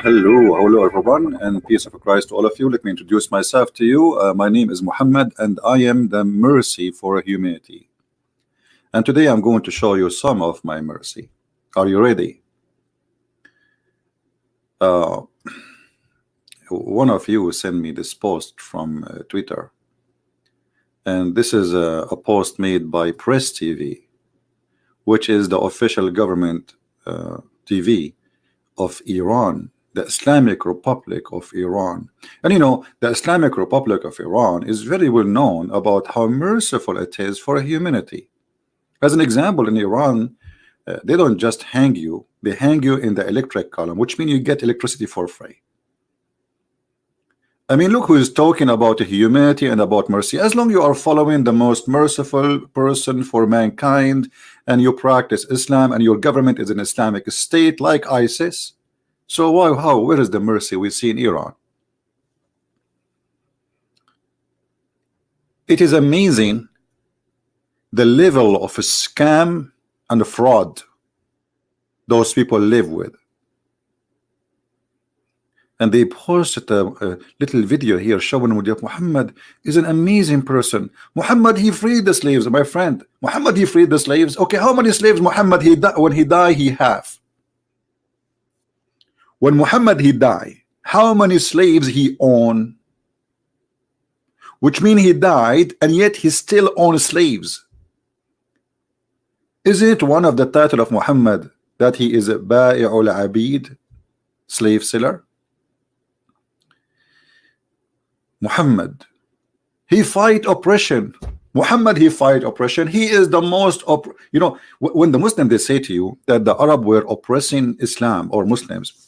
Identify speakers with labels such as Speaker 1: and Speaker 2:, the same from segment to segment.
Speaker 1: Hello everyone, and peace of Christ to all of you. Let me introduce myself to you. My name is Mohammad, and I am the mercy for humanity. And today I'm going to show you some of my mercy. Are you ready? One of you sent me this post from Twitter, and this is a post made by Press TV, which is the official government TV of Iran, the Islamic Republic of Iran. And you know, the Islamic Republic of Iran is very well known about how merciful it is for humanity. As an example, in Iran, they don't just hang you, they hang you in the electric column, which means you get electricity for free. I mean, look who is talking about humanity and about mercy. As long as you are following the most merciful person for mankind, and you practice Islam, and your government is an Islamic state like ISIS, so where is the mercy we see in Iran? It is amazing the level of scam and fraud those people live with. And they posted a little video here showing that Muhammad is an amazing person. Muhammad, he freed the slaves, my friend. Muhammad, he freed the slaves. Okay, how many slaves Muhammad when he died he have? When Muhammad he died, how many slaves he own? Which means he died and yet he still owns slaves. Isn't it one of the title of Muhammad that he is a Ba'i'ul Abid, slave seller? Muhammad, he fight oppression. Muhammad, he fight oppression. He is the most you know, when the Muslims they say to you that the Arab were oppressing Islam or Muslims,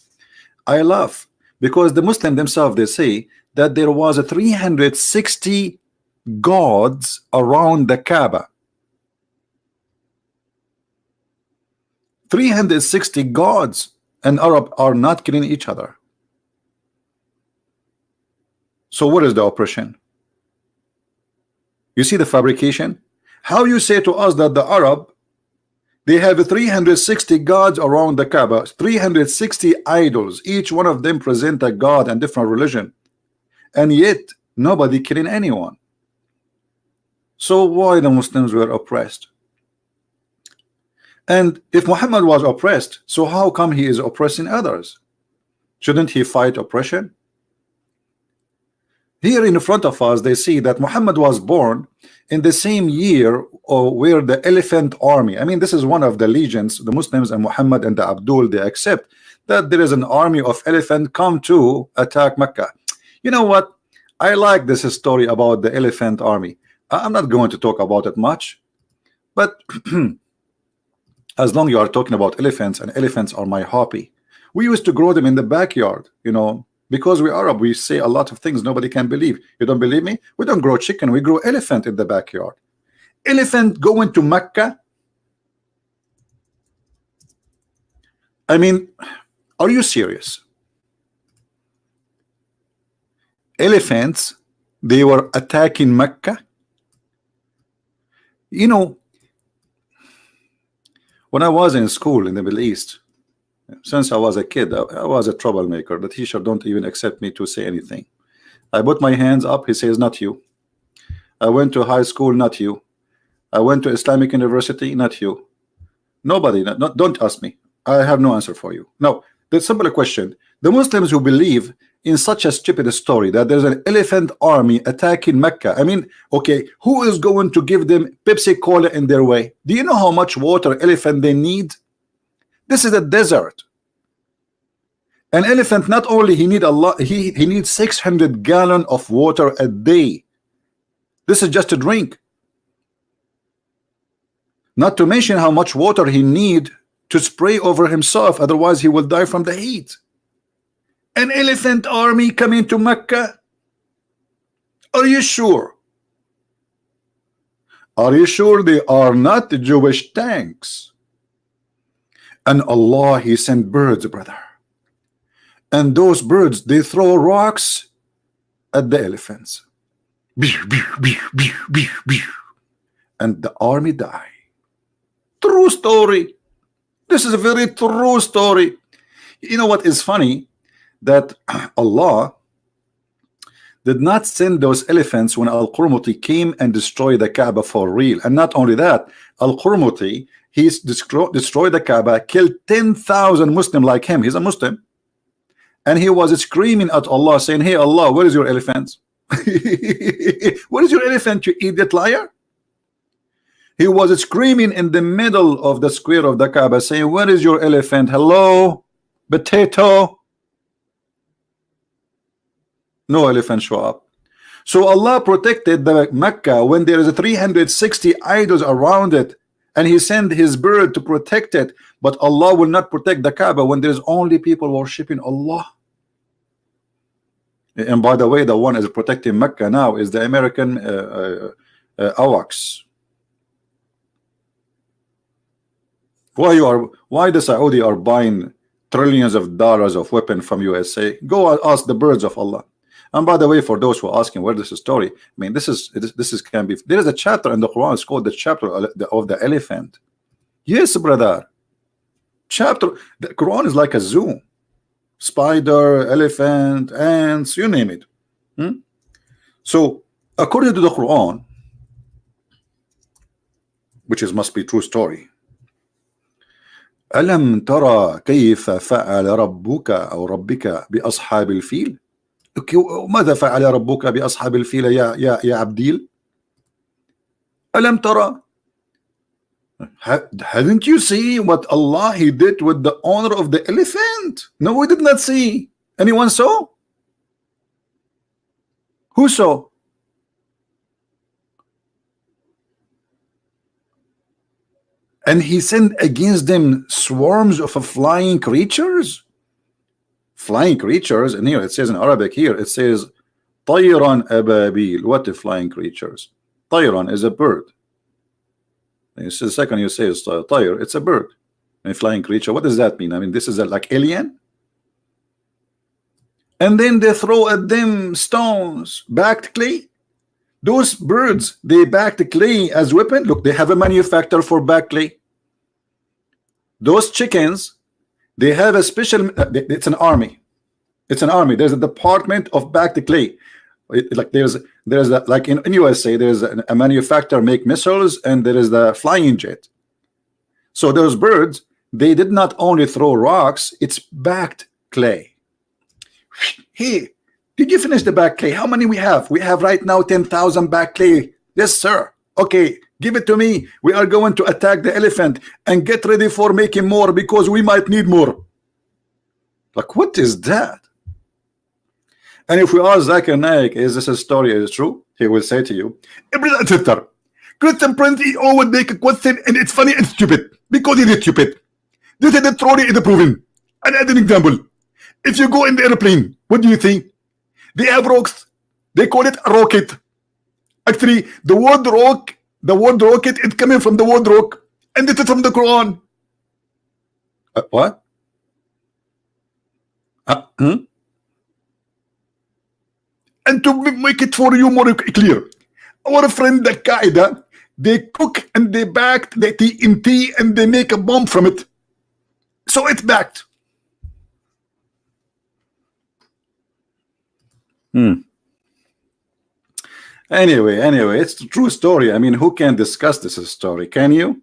Speaker 1: I laugh, because the Muslims themselves they say that there was a 360 gods around the Kaaba. 360 gods, and Arab are not killing each other. So what is the oppression? You see the fabrication? How you say to us that the Arab they have 360 gods around the Kaaba, 360 idols, each one of them present a god and different religion, and yet nobody killing anyone. So why the Muslims were oppressed? And if Muhammad was oppressed, so how come he is oppressing others? Shouldn't he fight oppression? Here in front of us they see that Muhammad was born in the same year where the elephant army, I mean this is one of the legends, the Muslims and Muhammad and the Abdul, they accept that there is an army of elephant come to attack Mecca. You know what, I like this story about the elephant army. I'm not going to talk about it much, but as long as you are talking about elephants, and elephants are my hobby. We used to grow them in the backyard, you know, because we're Arab, we say a lot of things nobody can believe. You don't believe me? We don't grow chicken, we grow elephant in the backyard. Elephant going to Mecca? I mean, are you serious? Elephants, they were attacking Mecca? You know, when I was in school in the Middle East, since I was a kid, I was a troublemaker. The teacher don't even accept me to say anything. I put my hands up, he says, not you. I went to high school, not you. I went to Islamic University, not you. Nobody, don't ask me. I have no answer for you. Now, the simple question, the Muslims who believe in such a stupid story that there's an elephant army attacking Mecca, I mean, okay, who is going to give them Pepsi Cola in their way? Do you know how much water elephant they need? This is a desert. An elephant not only he need a lot, he needs 600 gallons of water a day. This is just a drink. Not to mention how much water he need to spray over himself, otherwise he will die from the heat. An elephant army coming to Mecca? Are you sure? Are you sure they are not Jewish tanks? And Allah, he sent birds, brother, and those birds they throw rocks at the elephants, and the army die. True story. This is a very true story. You know what is funny? that Allah did not send those elephants when Al-Qurmuti came and destroyed the Kaaba for real. And not only that, Al-Qurmuti, he's destroyed the Kaaba, killed 10,000 Muslims like him. He's a Muslim. And he was screaming at Allah, saying, hey Allah, where is your elephant? Where is your elephant, you idiot liar? He was screaming in the middle of the square of the Kaaba, saying, where is your elephant? Hello, potato. No elephant show up. So Allah protected the Mecca when there is 360 idols around it, and he sent his bird to protect it. But Allah will not protect the Kaaba when there's only people worshiping Allah. And by the way, the one is protecting Mecca now is the American AWACS. Why the Saudi are buying trillions of dollars of weapons from USA? Go ask the birds of Allah. And by the way, for those who are asking where this is story, I mean, this is can be. There is a chapter in the Quran. It's called the chapter of the elephant. Yes, brother. Chapter. The Quran is like a zoo. Spider, elephant, ants, you name it. So, according to the Quran, which must be true story. ألم ترى كيف فعل ربك أو ربك بأصحاب الفيل؟ ماذا فعل ربك بأصحاب الفيل يا عبديل؟ ألم ترى؟ Hadn't you seen what Allah he did with the owner of the elephant? No, we did not see. Anyone saw? Who saw? And he sent against them swarms of flying creatures. Flying creatures, and here it says in Arabic, here it says طيران أبابيل. What the flying creatures? طيران is a bird. And the second you say is طير, it's a bird. A flying creature. What does that mean? I mean, this is like alien. And then they throw at them stones, backed clay. Those birds, they backed clay as weapon. Look, they have a manufacturer for back clay. Those chickens, they have a special. It's an army. It's an army. There's a department of backed clay. Like there's a, like in USA, there's a manufacturer make missiles, and there is the flying jet. So those birds, they did not only throw rocks. It's backed clay. Hey, did you finish the back clay? How many we have? We have right now 10,000 back clay. Yes, sir. Okay, give it to me. We are going to attack the elephant and get ready for making more because we might need more. Like, what is that? And if we ask Zakir Naik, is this a story? Is it true? He will say to you, ChristianPrince, he always make a question and it's funny and stupid because he is stupid. This is the story is proven. And as an example, if you go in the airplane, what do you think? They have rocks. They call it a rocket. Actually, the word rocket is coming from the word rock, and it is from the Quran. What? And to make it for you more clear, our friend the Qaeda, they cook and they backed the TNT and they make a bomb from it. So it's backed. Anyway, it's the true story. I mean, who can discuss this story? Can you?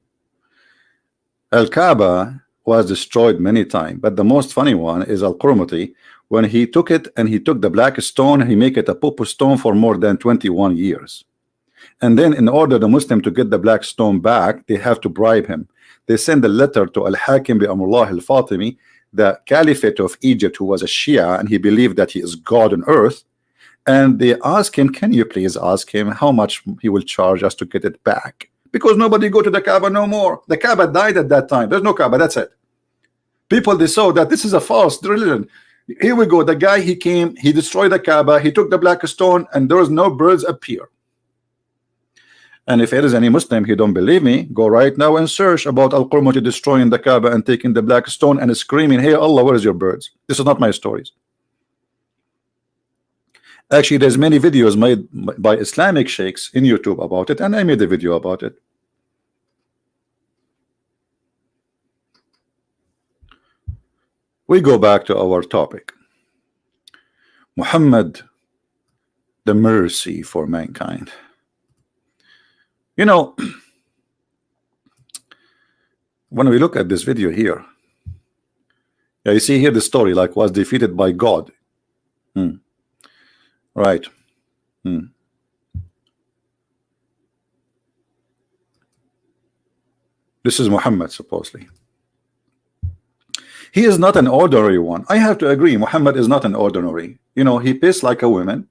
Speaker 1: Al-Kaaba was destroyed many times, but the most funny one is Al-Qurmuti. When he took it and he took the black stone, he make it a popo stone for more than 21 years. And then in order the Muslim to get the black stone back, they have to bribe him. They send a letter to Al-Hakim bi Amrullah al-Fatimi, the Caliphate of Egypt, who was a Shia, and he believed that he is God on earth. And they ask him, can you please ask him how much he will charge us to get it back? Because nobody go to the Kaaba no more. The Kaaba died at that time. There's no Kaaba, that's it. People, they saw that this is a false religion. Here we go. The guy, he came, he destroyed the Kaaba, he took the black stone, and there was no birds appear. And if there is any Muslim, he don't believe me, go right now and search about Al-Qurmuti destroying the Kaaba and taking the black stone and screaming, hey Allah, where is your birds? This is not my stories. Actually, there's many videos made by Islamic sheikhs in YouTube about it, and I made a video about it. We go back to our topic. Muhammad, the mercy for mankind. You know, when we look at this video here, yeah, you see here the story like was defeated by God. Right. This is Muhammad supposedly. He is not an ordinary one. I have to agree, Muhammad is not an ordinary. You know, he pissed like a woman.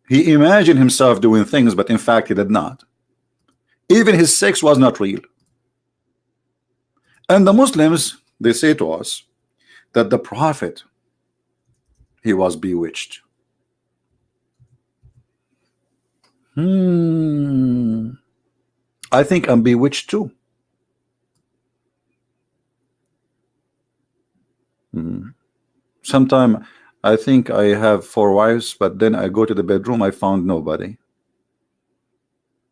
Speaker 1: He imagined himself doing things, but in fact he did not. Even his sex was not real. And the Muslims, they say to us that the Prophet, he was bewitched. I think I'm bewitched too. Sometime I think I have 4 wives, but then I go to the bedroom, I found nobody.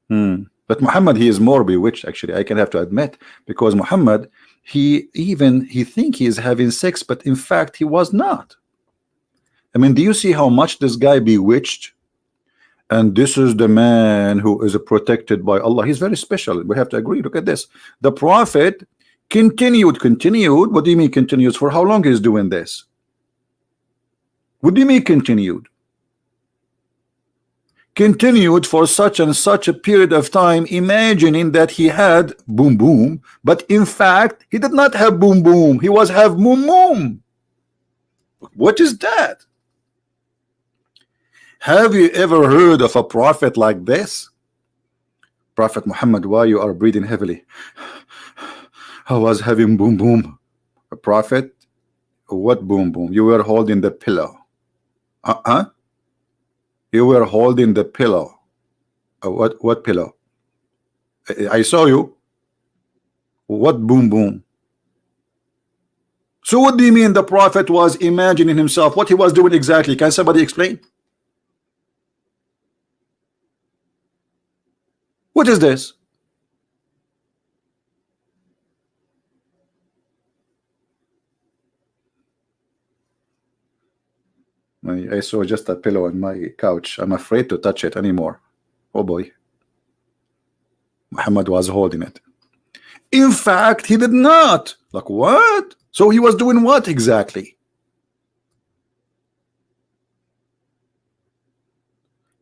Speaker 1: But Muhammad, he is more bewitched, actually. I can have to admit, because Muhammad, he think he is having sex, but in fact he was not. I mean, do you see how much this guy bewitched? And this is the man who is protected by Allah. He's very special. We have to agree. Look at this. The Prophet continued. What do you mean continues? For how long is doing this? What do you mean continued? Continued for such and such a period of time, imagining that he had boom boom, but in fact he did not have boom boom. He was have moom moom. What is that? Have you ever heard of a prophet like this? Prophet Muhammad, why you are breathing heavily? I was having boom boom. A prophet, what boom boom? You were holding the pillow. You were holding the pillow. What pillow? I saw you. What boom boom? So what do you mean the Prophet was imagining himself? What he was doing exactly? Can somebody explain? What is this? I saw just a pillow on my couch. I'm afraid to touch it anymore. Oh boy. Muhammad was holding it. In fact, he did not. Like what? So he was doing what exactly?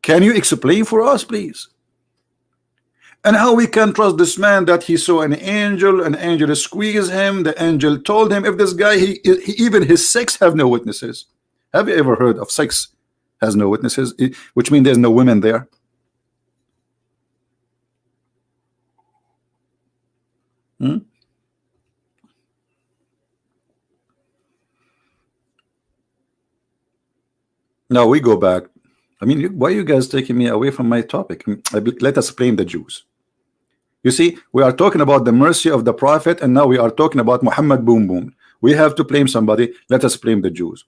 Speaker 1: Can you explain for us, please? And how we can trust this man that he saw an angel squeezed him, the angel told him, if this guy, he even his sex have no witnesses. Have you ever heard of sex has no witnesses? Which means there's no women there. Now we go back. I mean, why are you guys taking me away from my topic? Let us blame the Jews. You see, we are talking about the mercy of the Prophet, and now we are talking about Muhammad boom boom. We have to blame somebody. Let us blame the Jews.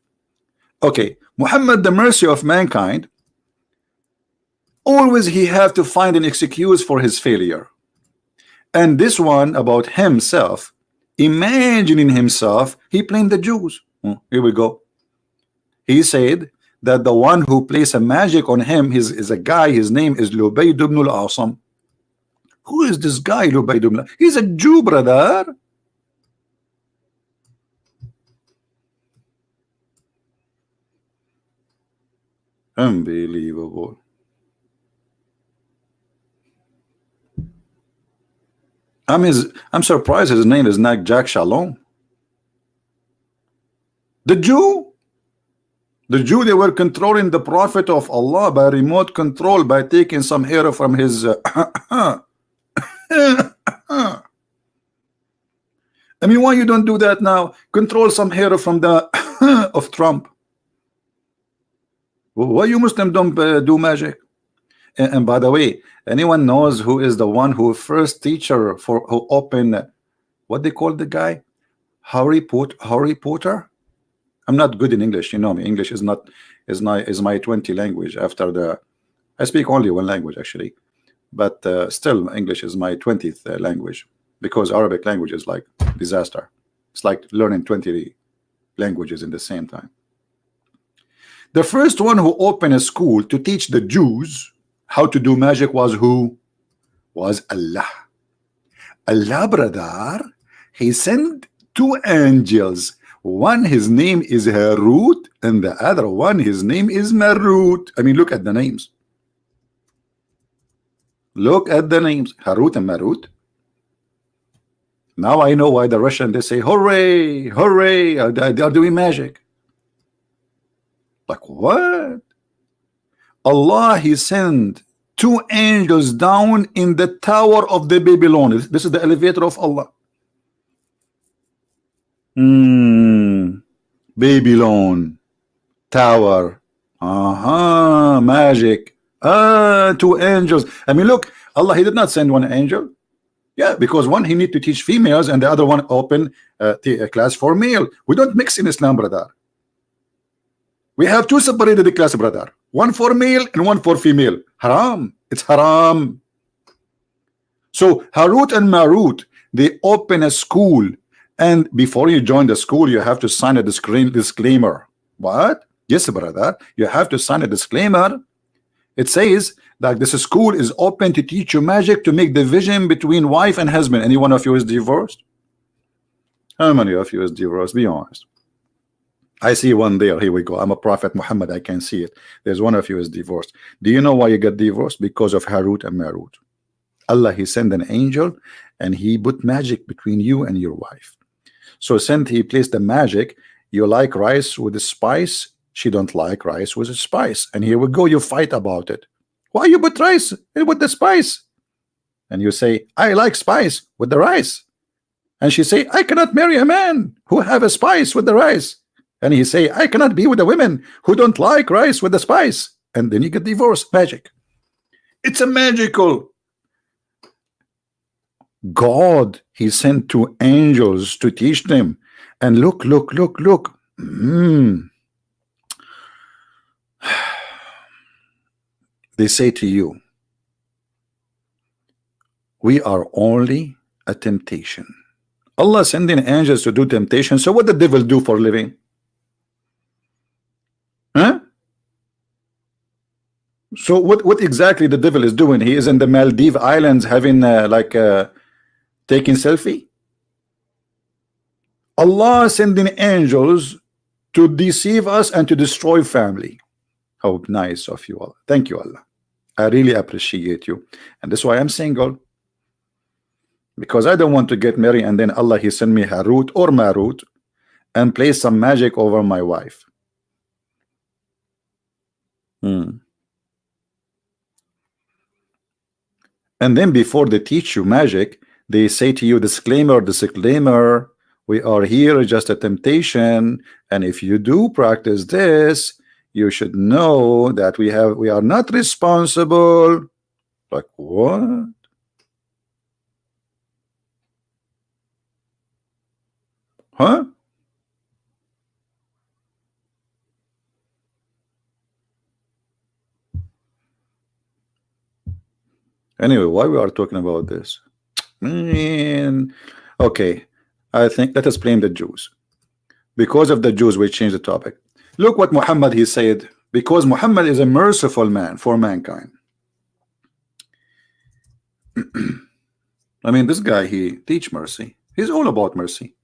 Speaker 1: Okay, Muhammad, the mercy of mankind, always he have to find an excuse for his failure. And this one about himself, imagining himself, he blamed the Jews. Here we go. He said that the one who plays a magic on him is a guy, his name is Lubayd ibn al-Asam. Who is this guy, Lubayd ibn? He's a Jew, brother. Unbelievable. I'm surprised his name is not Jack Shalom. The Jew, they were controlling the Prophet of Allah by remote control, by taking some hair from his I mean, why you don't do that now? Control some hair from the of Trump. Why you Muslim don't do magic? And by the way, anyone knows who is the one who first teacher who opened what they call the guy? Harry Potter? I'm not good in English, you know me. English is my 20 language. After I speak only one language actually, but still English is my 20th language, because Arabic language is like disaster. It's like learning 20 languages in the same time. The first one who opened a school to teach the Jews how to do magic was who? Was Allah. Allah, brother, he sent two angels. One, his name is Harut, and the other one, his name is Marut. I mean, look at the names. Look at the names, Harut and Marut. Now I know why the Russian, they say, hooray, hooray, they are doing magic. Like what? Allah, he sent two angels down in the tower of the Babylon. This is the elevator of Allah. Babylon tower. Magic. Two angels. I mean, look, Allah, he did not send one angel. Yeah, because one, he need to teach females, and the other one open a class for male. We don't mix in Islam, brother. We have two separated class, brother. One for male and one for female. Haram. It's haram. So Harut and Marut, they open a school, and before you join the school, you have to sign a disclaimer. What? Yes, brother. You have to sign a disclaimer. It says that this school is open to teach you magic to make division between wife and husband. Any one of you is divorced? How many of you is divorced? Be honest. I see one there. Here we go. I'm a prophet Muhammad. I can see it. There's one of you is divorced. Do you know why you got divorced? Because of Harut and Marut. Allah, he sent an angel and he put magic between you and your wife. So since he placed the magic, you like rice with the spice, she don't like rice with the spice. And here we go, you fight about it. Why you put rice with the spice? And you say, I like spice with the rice. And she say, I cannot marry a man who have a spice with the rice. And he say, I cannot be with a woman who don't like rice with the spice. And then you get divorced. Magic. It's a magical. God, he sent two angels to teach them. And look. They say to you, we are only a temptation. Allah sending angels to do temptation. So what the devil do for a living? Huh? So what exactly the devil is doing? He is in the Maldives Islands having taking selfie. Allah sending angels to deceive us and to destroy family. How nice of you all. Thank you, Allah. I really appreciate you. And that's why I'm single. Because I don't want to get married and then Allah, he send me Harut or Marut and play some magic over my wife. And then before they teach you magic, they say to you, disclaimer, we are here just a temptation, and if you do practice this, you should know that we are not responsible. Like what? Huh? Anyway, why we are talking about this? Okay, I think let us blame the Jews. Because of the Jews, we change the topic. Look what Muhammad, he said, because Muhammad is a merciful man for mankind. I mean, this guy, he teach mercy. He's all about mercy.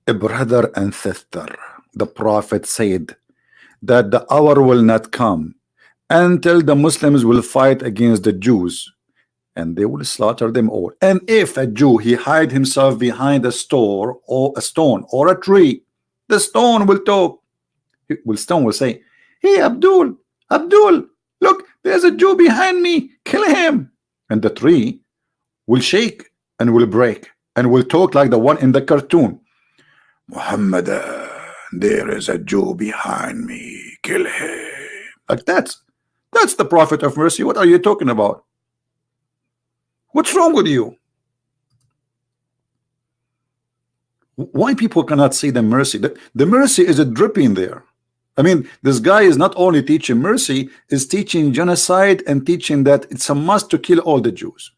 Speaker 1: A brother and sister, the Prophet said that the hour will not come until the Muslims will fight against the Jews and they will slaughter them all. And if a Jew, he hide himself behind a stone or a tree, the stone will talk. Stone will say, hey, Abdul, look, there's a Jew behind me, kill him. And the tree will shake and will break and will talk like the one in the cartoon. Muhammad, there is a Jew behind me, kill him. Like that's the Prophet of mercy. What are you talking about? What's wrong with you? Why people cannot see the mercy? The mercy is a dripping there. I mean, this guy is not only teaching mercy, is teaching genocide and teaching that it's a must to kill all the Jews.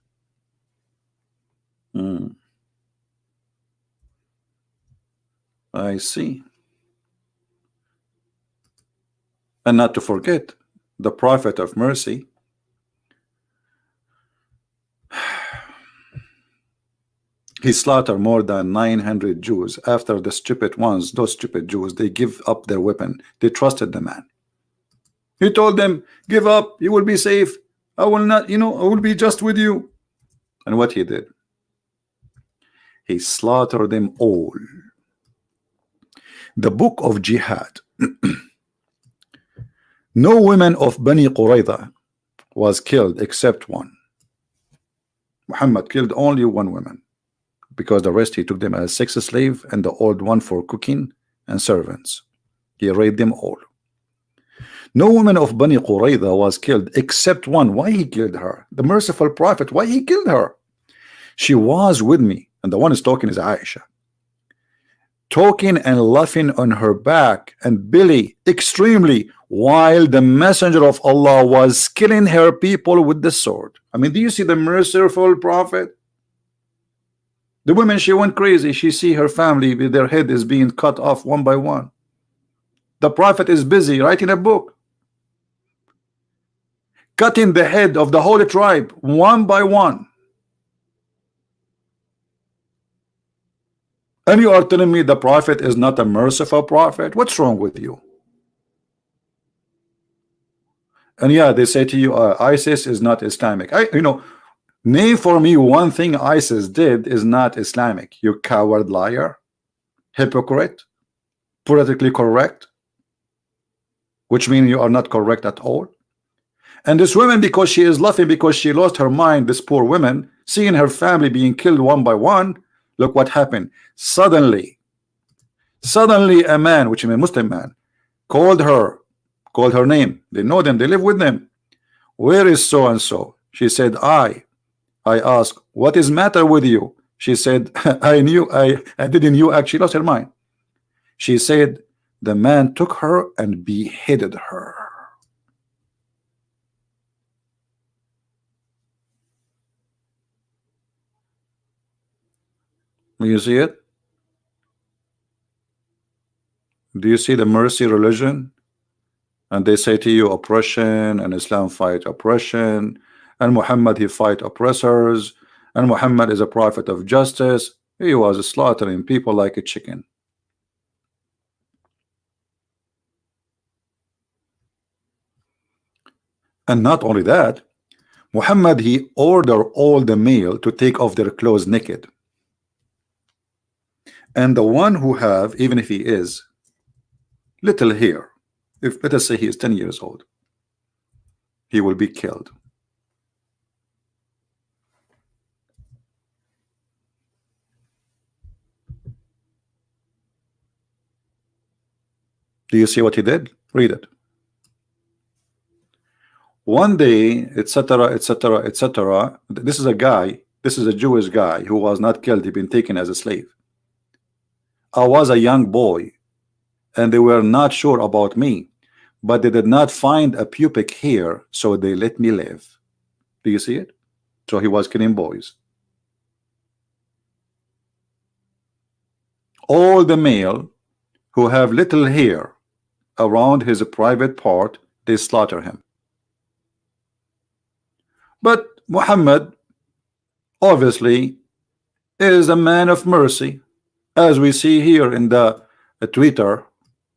Speaker 1: I see. And not to forget, the Prophet of mercy, he slaughtered more than 900 Jews. After the stupid ones, those stupid Jews, they give up their weapon. They trusted the man. He told them, give up, you will be safe. I will not, I will be just with you. And what he did? He slaughtered them all. The book of Jihad. No women of Bani Qurayza was killed except one. Muhammad killed only one woman, because the rest he took them as sex slave, and the old one for cooking and servants. He raped them all. No woman of Bani Qurayza was killed except one. Why he killed her? The merciful Prophet, why he killed her? She was with me, and the one is talking is Aisha, talking and laughing on her back and belly extremely, while the messenger of Allah was killing her people with the sword. I mean, do you see the merciful Prophet? The woman, she went crazy. She see her family with their head is being cut off one by one. The Prophet is busy writing a book, cutting the head of the whole tribe one by one. And you are telling me the Prophet is not a merciful Prophet? What's wrong with you? And yeah, they say to you, ISIS is not Islamic. Name for me one thing ISIS did is not Islamic. You coward liar, hypocrite, politically correct, which means you are not correct at all. And this woman, because she is laughing because she lost her mind, this poor woman, seeing her family being killed one by one, look what happened. Suddenly a man, which is a Muslim man, called her name. They know them, they live with them. Where is so and so? She said, I asked, what is matter with you? She said, I didn't know. Actually lost her mind. She said, the man took her and beheaded her. You see it? Do you see the mercy religion? And they say to you, oppression, and Islam fight oppression, and Muhammad, he fight oppressors, and Muhammad is a prophet of justice. He was slaughtering people like a chicken. And not only that, Muhammad, he ordered all the male to take off their clothes naked. And the one who have, even if he is little hair, if let us say he is 10 years old, he will be killed. Do you see what he did? Read it. One day, etc., etc., etc. This is a guy, this is a Jewish guy who was not killed. He'd been taken as a slave. I was a young boy, and they were not sure about me, but they did not find a pubic hair, so they let me live. Do you see it? So he was killing boys. All the male who have little hair around his private part, they slaughter him. But Muhammad obviously is a man of mercy, as we see here in the Twitter.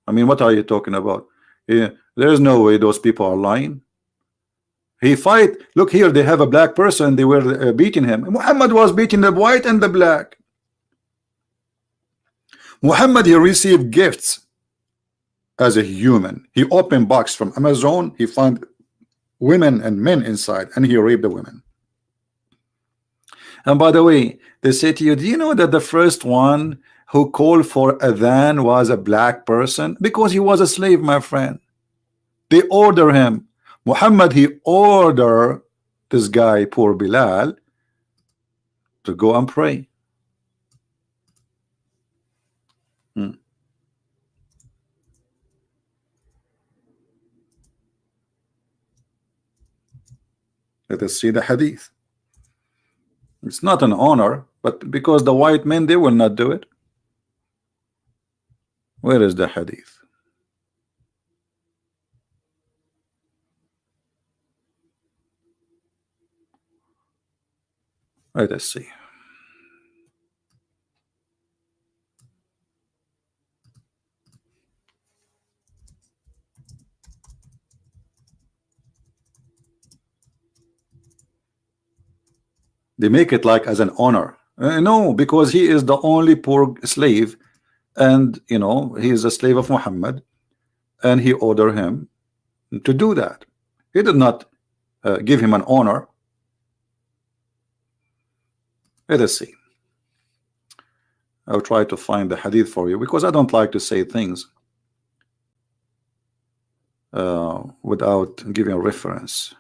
Speaker 1: I mean, what are you talking about? Yeah, there's no way those people are lying. He fight. Look here, they have a black person. They were beating him. Muhammad was beating the white and the black. Muhammad, he received gifts as a human. He opened box from Amazon. He found women and men inside, and he raped the women. And by the way, they say to you, do you know that the first one who called for adhan was a black person? Because he was a slave, my friend. They order him. Muhammad, he ordered this guy, poor Bilal, to go and pray. Let us see the hadith. It's not an honor, but because the white men, they will not do it. Where is the hadith? Let us see. They make it like as an honor. No, because he is the only poor slave, and you know he is a slave of Muhammad, and he ordered him to do that. He did not give him an honor. Let us see. I'll try to find the hadith for you because I don't like to say things without giving a reference.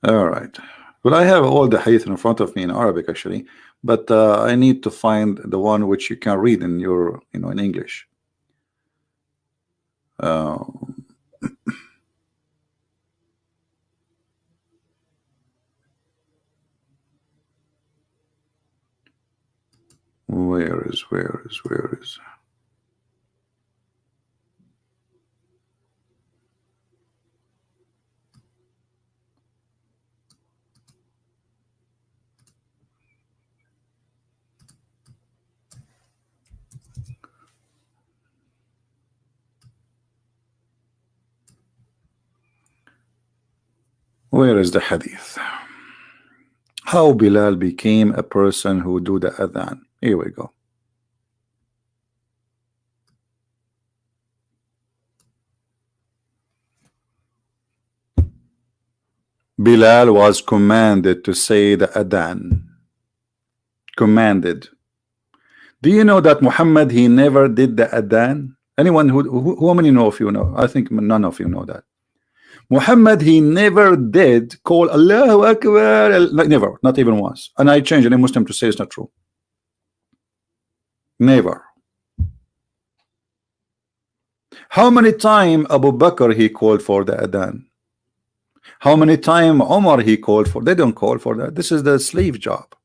Speaker 1: All right. Well, I have all the hadith in front of me in Arabic actually, but I need to find the one which you can read in your, you know, in English. Where is? Where is the hadith? How Bilal became a person who do the adhan. Here we go. Bilal was commanded to say the adhan. Commanded. Do you know that Muhammad, he never did the adhan? Anyone who how many know of you know? I think none of you know that. Muhammad, he never did call Allahu Akbar, never, not even once. And I change any Muslim to say it's not true. Never. How many times Abu Bakr he called for the adhan? How many times Omar he called for? They don't call for that. This is the slave job.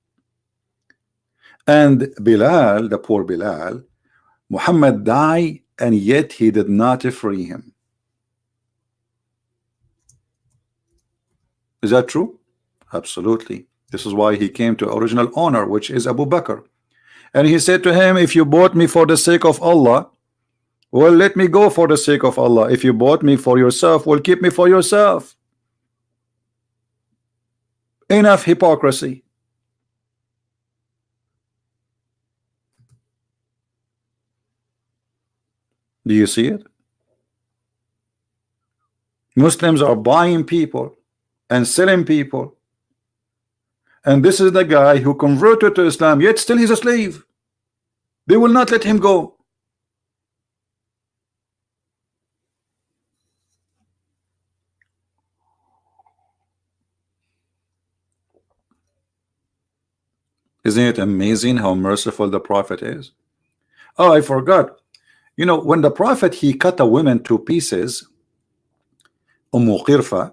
Speaker 1: And Bilal, the poor Bilal, Muhammad died, and yet he did not free him. Is that true? Absolutely. This is why he came to original owner, which is Abu Bakr. And he said to him, if you bought me for the sake of Allah, well, let me go for the sake of Allah. If you bought me for yourself, well, keep me for yourself. Enough hypocrisy. Do you see it? Muslims are buying people and selling people, and this is the guy who converted to Islam, yet still he's a slave. They will not let him go. Isn't it amazing how merciful the Prophet is? Oh, I forgot. You know, when the Prophet, he cut a woman to pieces, Qirfa,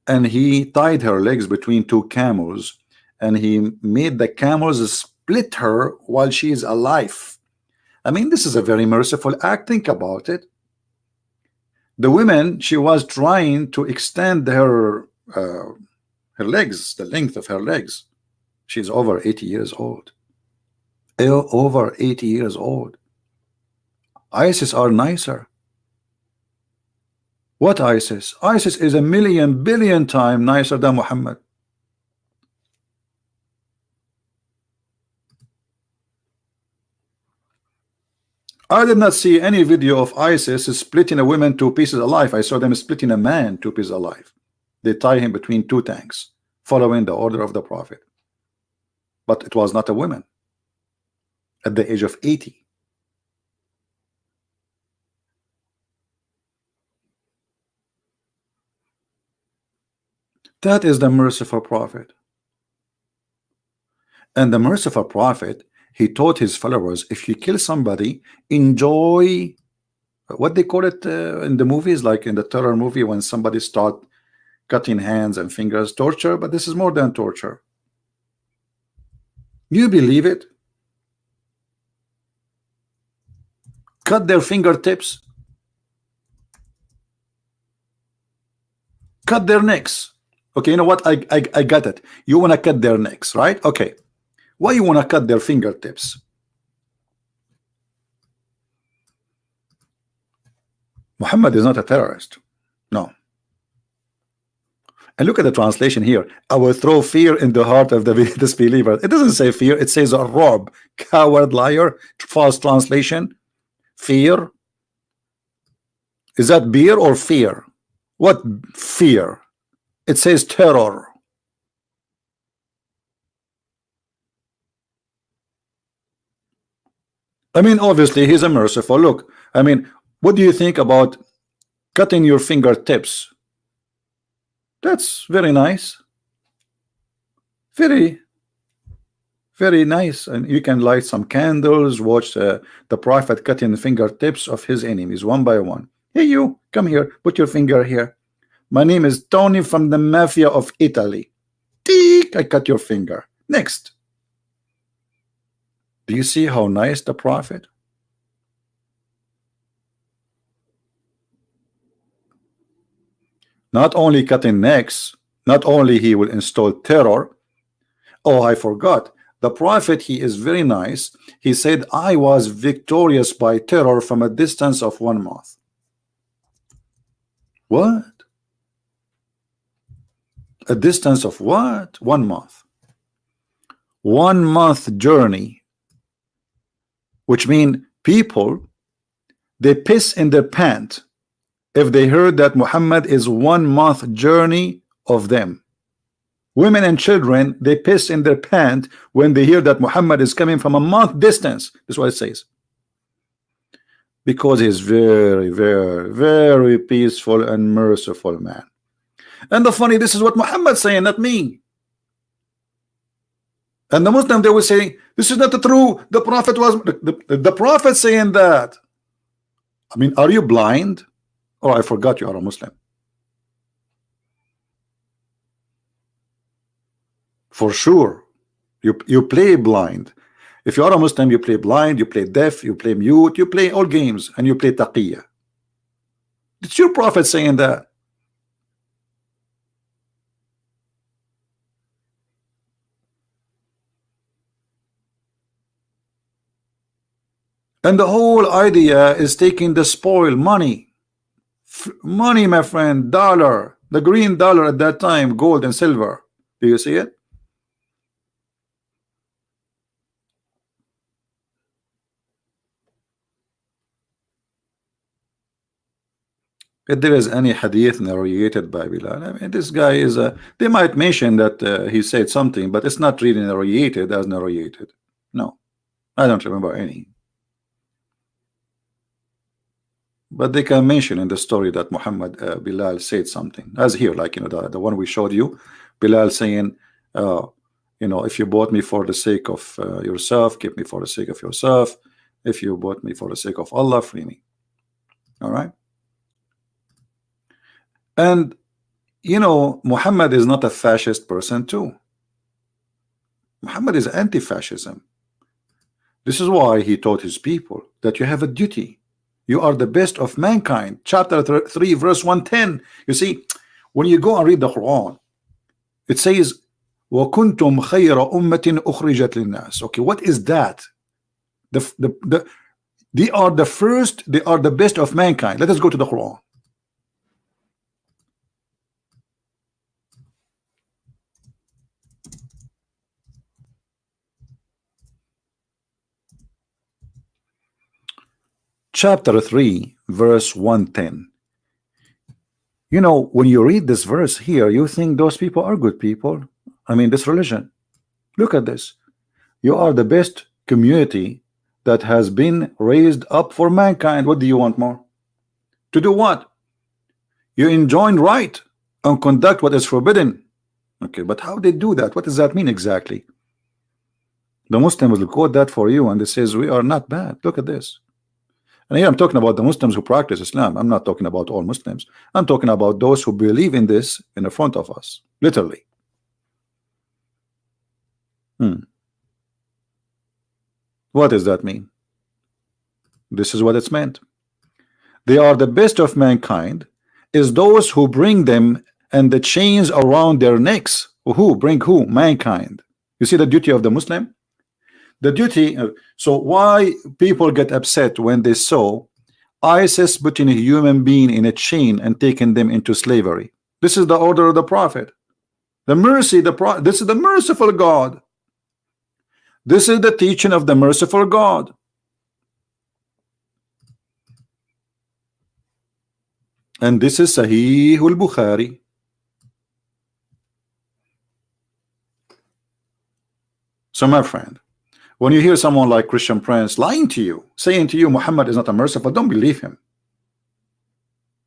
Speaker 1: and he tied her legs between two camels, and he made the camels split her while she is alive. I mean, this is a very merciful act. Think about it. The woman, she was trying to extend her legs, the length of her legs. She's over 80 years old. Over 80 years old. ISIS are nicer. What ISIS? ISIS is a million billion times nicer than Muhammad. I did not see any video of ISIS splitting a woman two pieces alive. I saw them splitting a man two pieces alive. They tie him between two tanks, following the order of the Prophet. But it was not a woman at the age of 80. That is the merciful Prophet. And the merciful Prophet, he taught his followers, if you kill somebody, enjoy what they call it in the movies, like in the terror movie, when somebody start cutting hands and fingers torture, but this is more than torture. You believe it? Cut their fingertips, cut their necks. Okay, you know what? I got it. You want to cut their necks, right? Okay. Why you want to cut their fingertips? Muhammad is not a terrorist. No. And look at the translation here. I will throw fear in the heart of the disbeliever. It doesn't say fear. It says a rob, coward, liar. False translation. Fear. Is that beer or fear? What fear? It says terror. I mean, obviously, he's a merciful. Look, I mean, what do you think about cutting your fingertips? That's very nice. Very, very nice. And you can light some candles, watch the Prophet cutting the fingertips of his enemies one by one. Hey, you, come here, put your finger here. My name is Tony from the Mafia of Italy. Teek, I cut your finger. Next. Do you see how nice the Prophet? Not only cutting necks, not only he will install terror. Oh, I forgot. The Prophet, he is very nice. He said, I was victorious by terror from a distance of 1 month. What? A distance of what? 1 month. 1 month journey. Which means people, they piss in their pants if they heard that Muhammad is 1 month journey of them. Women and children, they piss in their pants when they hear that Muhammad is coming from a month distance. That's what it says. Because he's very, very, very peaceful and merciful man. And the funny, this is what Muhammad saying, not me. And the Muslim, they will say, this is not true. The Prophet was the Prophet saying that. I mean, are you blind? Oh, I forgot you are a Muslim. For sure. You play blind. If you are a Muslim, you play blind, you play deaf, you play mute, you play all games, and you play taqiyya. It's your Prophet saying that. And the whole idea is taking the spoil money. Money, my friend, dollar, the green dollar at that time, gold and silver. Do you see it? If there is any hadith narrated by Bilal, I mean, this guy is a. They might mention that he said something, but it's not really narrated as narrated. No, I don't remember any. But they can mention in the story that Muhammad Bilal said something, as here, like, you know, the one we showed you, Bilal saying, you know, if you bought me for the sake of yourself, keep me for the sake of yourself. If you bought me for the sake of Allah, free me. All right. And you know, Muhammad is not a fascist person too. Muhammad is anti-fascism. This is why he taught his people that you have a duty. You are the best of mankind. Chapter 3 verse 110. You see, when you go and read the Quran, it says وَكُنْتُمْ خَيْرَ أُمَّةٍ أُخْرِجَتْ لِلنَّاسِ. Okay, what is that? They are the first, they are the best of mankind. Let us go to the Quran. Chapter 3 verse 110. You know, when you read this verse here, you think those people are good people. I mean, this religion. Look at this. You are the best community that has been raised up for mankind. What do you want more? To do what? You enjoin right and conduct what is forbidden. Okay, but how they do that? What does that mean exactly? The Muslims will quote that for you, and it says we are not bad. Look at this. And here I'm talking about the Muslims who practice Islam. I'm not talking about all Muslims. I'm talking about those who believe in this in the front of us, literally. What does that mean? This is what it's meant. They are the best of mankind, is those who bring them and the chains around their necks. Who bring who? Mankind. You see the duty of the Muslim? The duty. So why people get upset when they saw ISIS putting a human being in a chain and taking them into slavery? This is the order of the Prophet. The mercy, this is the merciful God. This is the teaching of the merciful God. And this is Sahih al-Bukhari. So my friend, when you hear someone like ChristianPrince lying to you, saying to you Muhammad is not a merciful, don't believe him.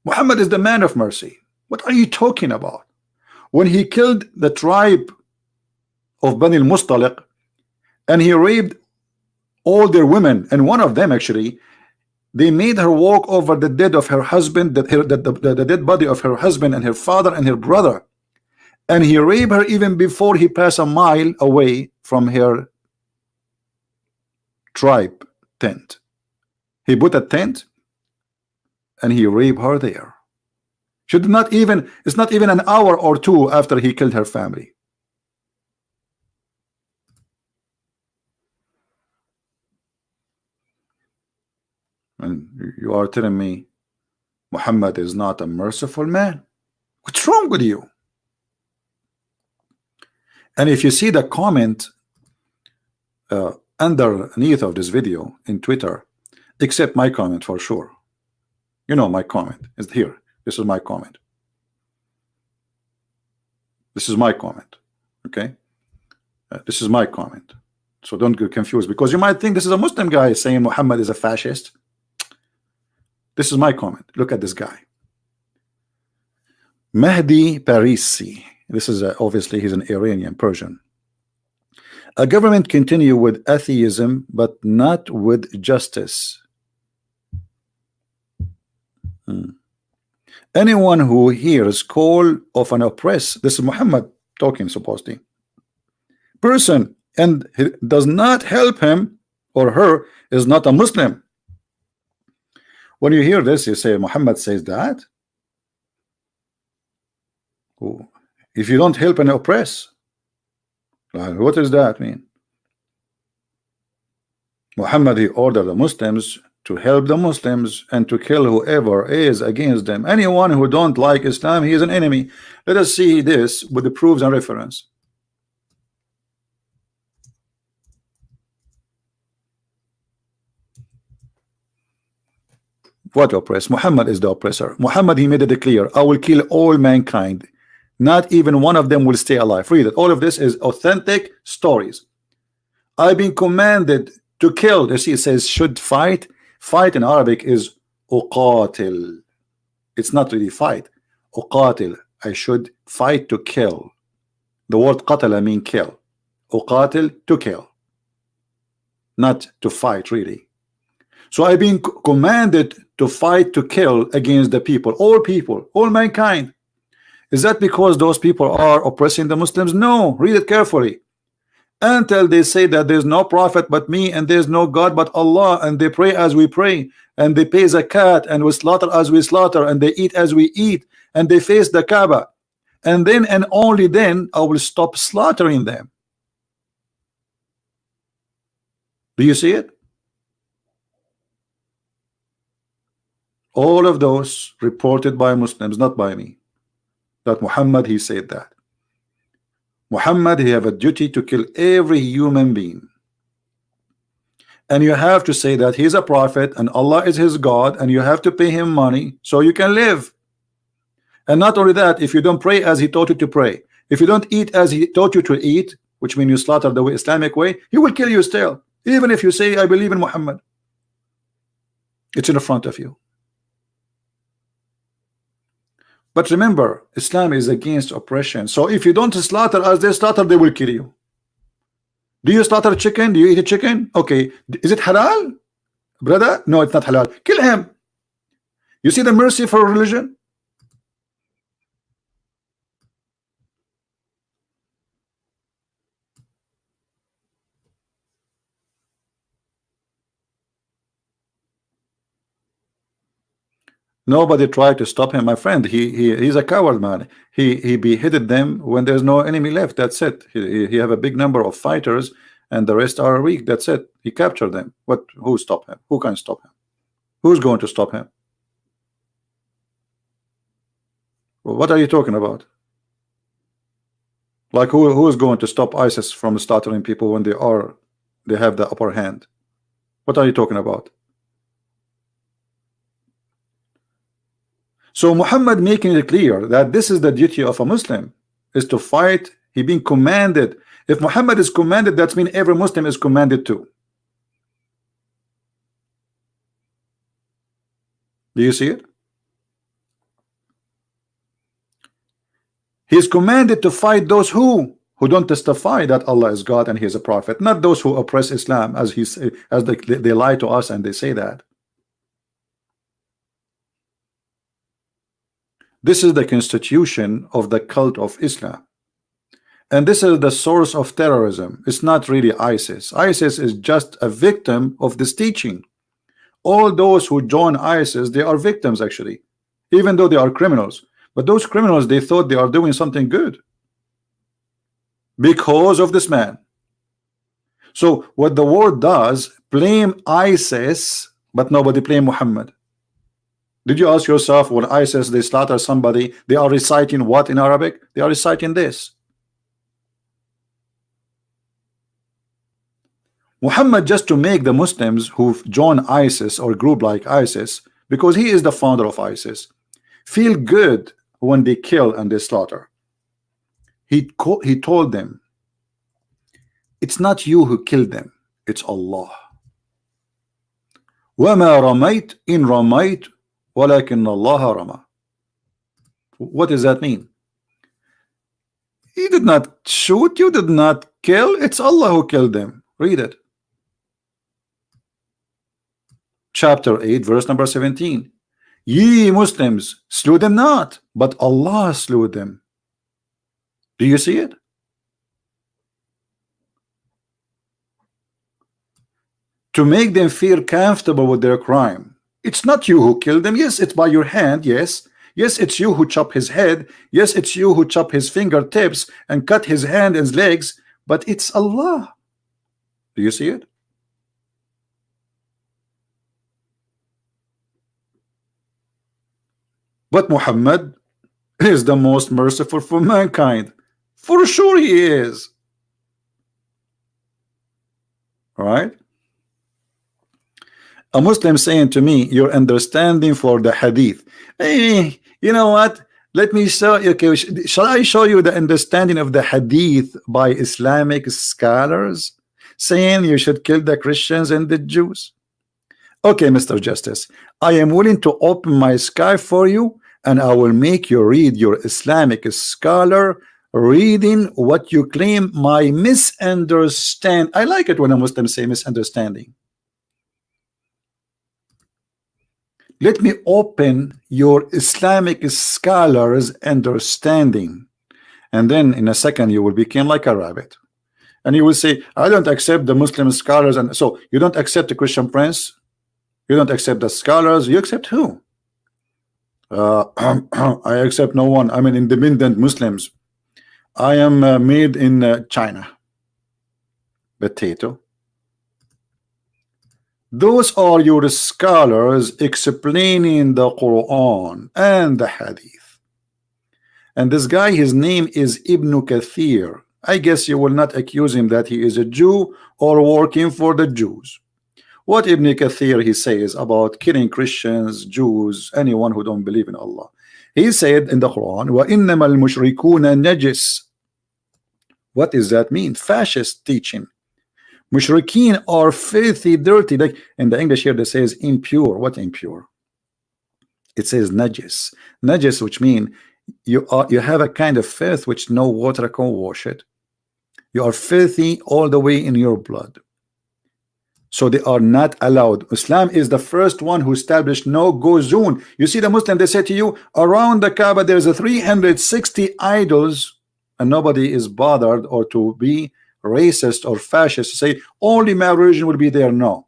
Speaker 1: Muhammad is the man of mercy. What are you talking about? When he killed the tribe of Bani al-Mustaliq and he raped all their women, and one of them actually, they made her walk over the dead of her husband, the dead body of her husband and her father and her brother, and he raped her even before he passed a mile away from her tribe tent. He put a tent and he raped her there. It's not even an hour or two after he killed her family. And you are telling me Muhammad is not a merciful man? What's wrong with you? And if you see the comment underneath of this video in Twitter, except my comment for sure. You know my comment is here. This is my comment. This is my comment. Okay? This is my comment. So don't get confused, because you might think this is a Muslim guy saying Muhammad is a fascist. This is my comment. Look at this guy. Mahdi Parisi. This is obviously he's an Iranian Persian. A government continue with atheism but not with justice. Anyone who hears call of an oppressed, this is Muhammad talking supposedly, person and does not help him or her is not a Muslim. When you hear this, you say Muhammad says that. Oh, if you don't help and oppress, what does that mean? Muhammad, he ordered the Muslims to help the Muslims and to kill whoever is against them. Anyone who don't like Islam, he is an enemy. Let us see this with the proofs and reference. What oppress? Muhammad is the oppressor. Muhammad, he made it clear, I will kill all mankind. Not even one of them will stay alive. Read it. All of this is authentic stories. I've been commanded to kill. You see, it says should fight. Fight in Arabic is uqatil. It's not really fight. Uqatil. I should fight to kill. The word qatala mean kill. Uqatil, to kill. Not to fight really. So I've been commanded to fight to kill against the people, all mankind. Is that because those people are oppressing the Muslims? No, read it carefully. Until they say that there's no prophet but me and there's no God but Allah, and they pray as we pray, and they pay zakat, and we slaughter as we slaughter, and they eat as we eat, and they face the Kaaba, and then and only then I will stop slaughtering them. Do you see it? All of those reported by Muslims, not by me, that Muhammad, he said that. Muhammad, he have a duty to kill every human being. And you have to say that he's a prophet and Allah is his God, and you have to pay him money so you can live. And not only that, if you don't pray as he taught you to pray, if you don't eat as he taught you to eat, which means you slaughter the Islamic way, he will kill you still, even if you say I believe in Muhammad. It's in front of you. But remember, Islam is against oppression. So if you don't slaughter as they slaughter, they will kill you. Do you slaughter chicken? Do you eat a chicken? Okay. Is it halal? Brother, no, it's not halal. Kill him. You see the mercy for religion? Nobody tried to stop him, my friend. He's a coward, man. He beheaded them when there's no enemy left. That's it. He have a big number of fighters, and the rest are weak. That's it. He captured them. What? Who stopped him? Who can stop him? Who's going to stop him? What are you talking about? Like who is going to stop ISIS from slaughtering people when they have the upper hand? What are you talking about? So Muhammad making it clear that this is the duty of a Muslim, is to fight. He being commanded. If Muhammad is commanded, that means every Muslim is commanded too. Do you see it? He is commanded to fight those who don't testify that Allah is God and He is a prophet, not those who oppress Islam, as they lie to us and they say that. This is the constitution of the cult of Islam, and this is the source of terrorism. It's not really ISIS. ISIS is just a victim of this teaching. All those who join ISIS, they are victims actually, even though they are criminals. But those criminals, they thought they are doing something good because of this man. So what the world does, blame ISIS, but nobody blame Muhammad. Did you ask yourself, when ISIS they slaughter somebody, they are reciting what in Arabic? They are reciting this. Muhammad, just to make the Muslims who join ISIS or group like ISIS, because he is the founder of ISIS, feel good when they kill and they slaughter. He told them, it's not you who killed them, it's Allah. وَمَا رَمَيْتَ إِن رَمَيْتَ وَلَكِنَّ اللَّهَ رَمَى. What does that mean? You did not shoot, you did not kill, it's Allah who killed them. Read it. Chapter 8, verse number 17. Ye Muslims slew them not, but Allah slew them. Do you see it? To make them feel comfortable with their crime. It's not you who killed them. Yes, it's by your hand. Yes. Yes, it's you who chop his head. Yes, it's you who chop his fingertips and cut his hand and his legs. But it's Allah. Do you see it? But Muhammad is the most merciful for mankind. For sure he is. All right? A Muslim saying to me, your understanding for the hadith. Hey, you know what? Let me show you. Okay, shall I show you the understanding of the hadith by Islamic scholars saying you should kill the Christians and the Jews? Okay, Mr. Justice, I am willing to open my sky for you, and I will make you read your Islamic scholar reading what you claim my misunderstand. I like it when a Muslim say misunderstanding. Let me open your Islamic scholars understanding, and then in a second you will become like a rabbit, and you will say, I don't accept the Muslim scholars. And so you don't accept the ChristianPrince, you don't accept the scholars, you accept who? I accept no one. I'm an independent Muslims. I am made in China. Potato. Those are your scholars explaining the Quran and the Hadith. And this guy, his name is Ibn Kathir. I guess you will not accuse him that he is a Jew or working for the Jews. What Ibn Kathir he says about killing Christians, Jews, anyone who don't believe in Allah. He said in the Quran, وَإِنَّمَا الْمُشْرِكُونَ نَجِسٌ. What does that mean? Fascist teaching. Mushrikeen are filthy, dirty. Like in the English here, it says impure. What impure? It says najis. Najis, which mean you have a kind of filth which no water can wash it. You are filthy all the way in your blood. So they are not allowed. Islam is the first one who established no-go zone. You see the Muslim, they say to you, around the Kaaba there's a 360 idols, and nobody is bothered or to be racist or fascist to say only my religion will be there. No,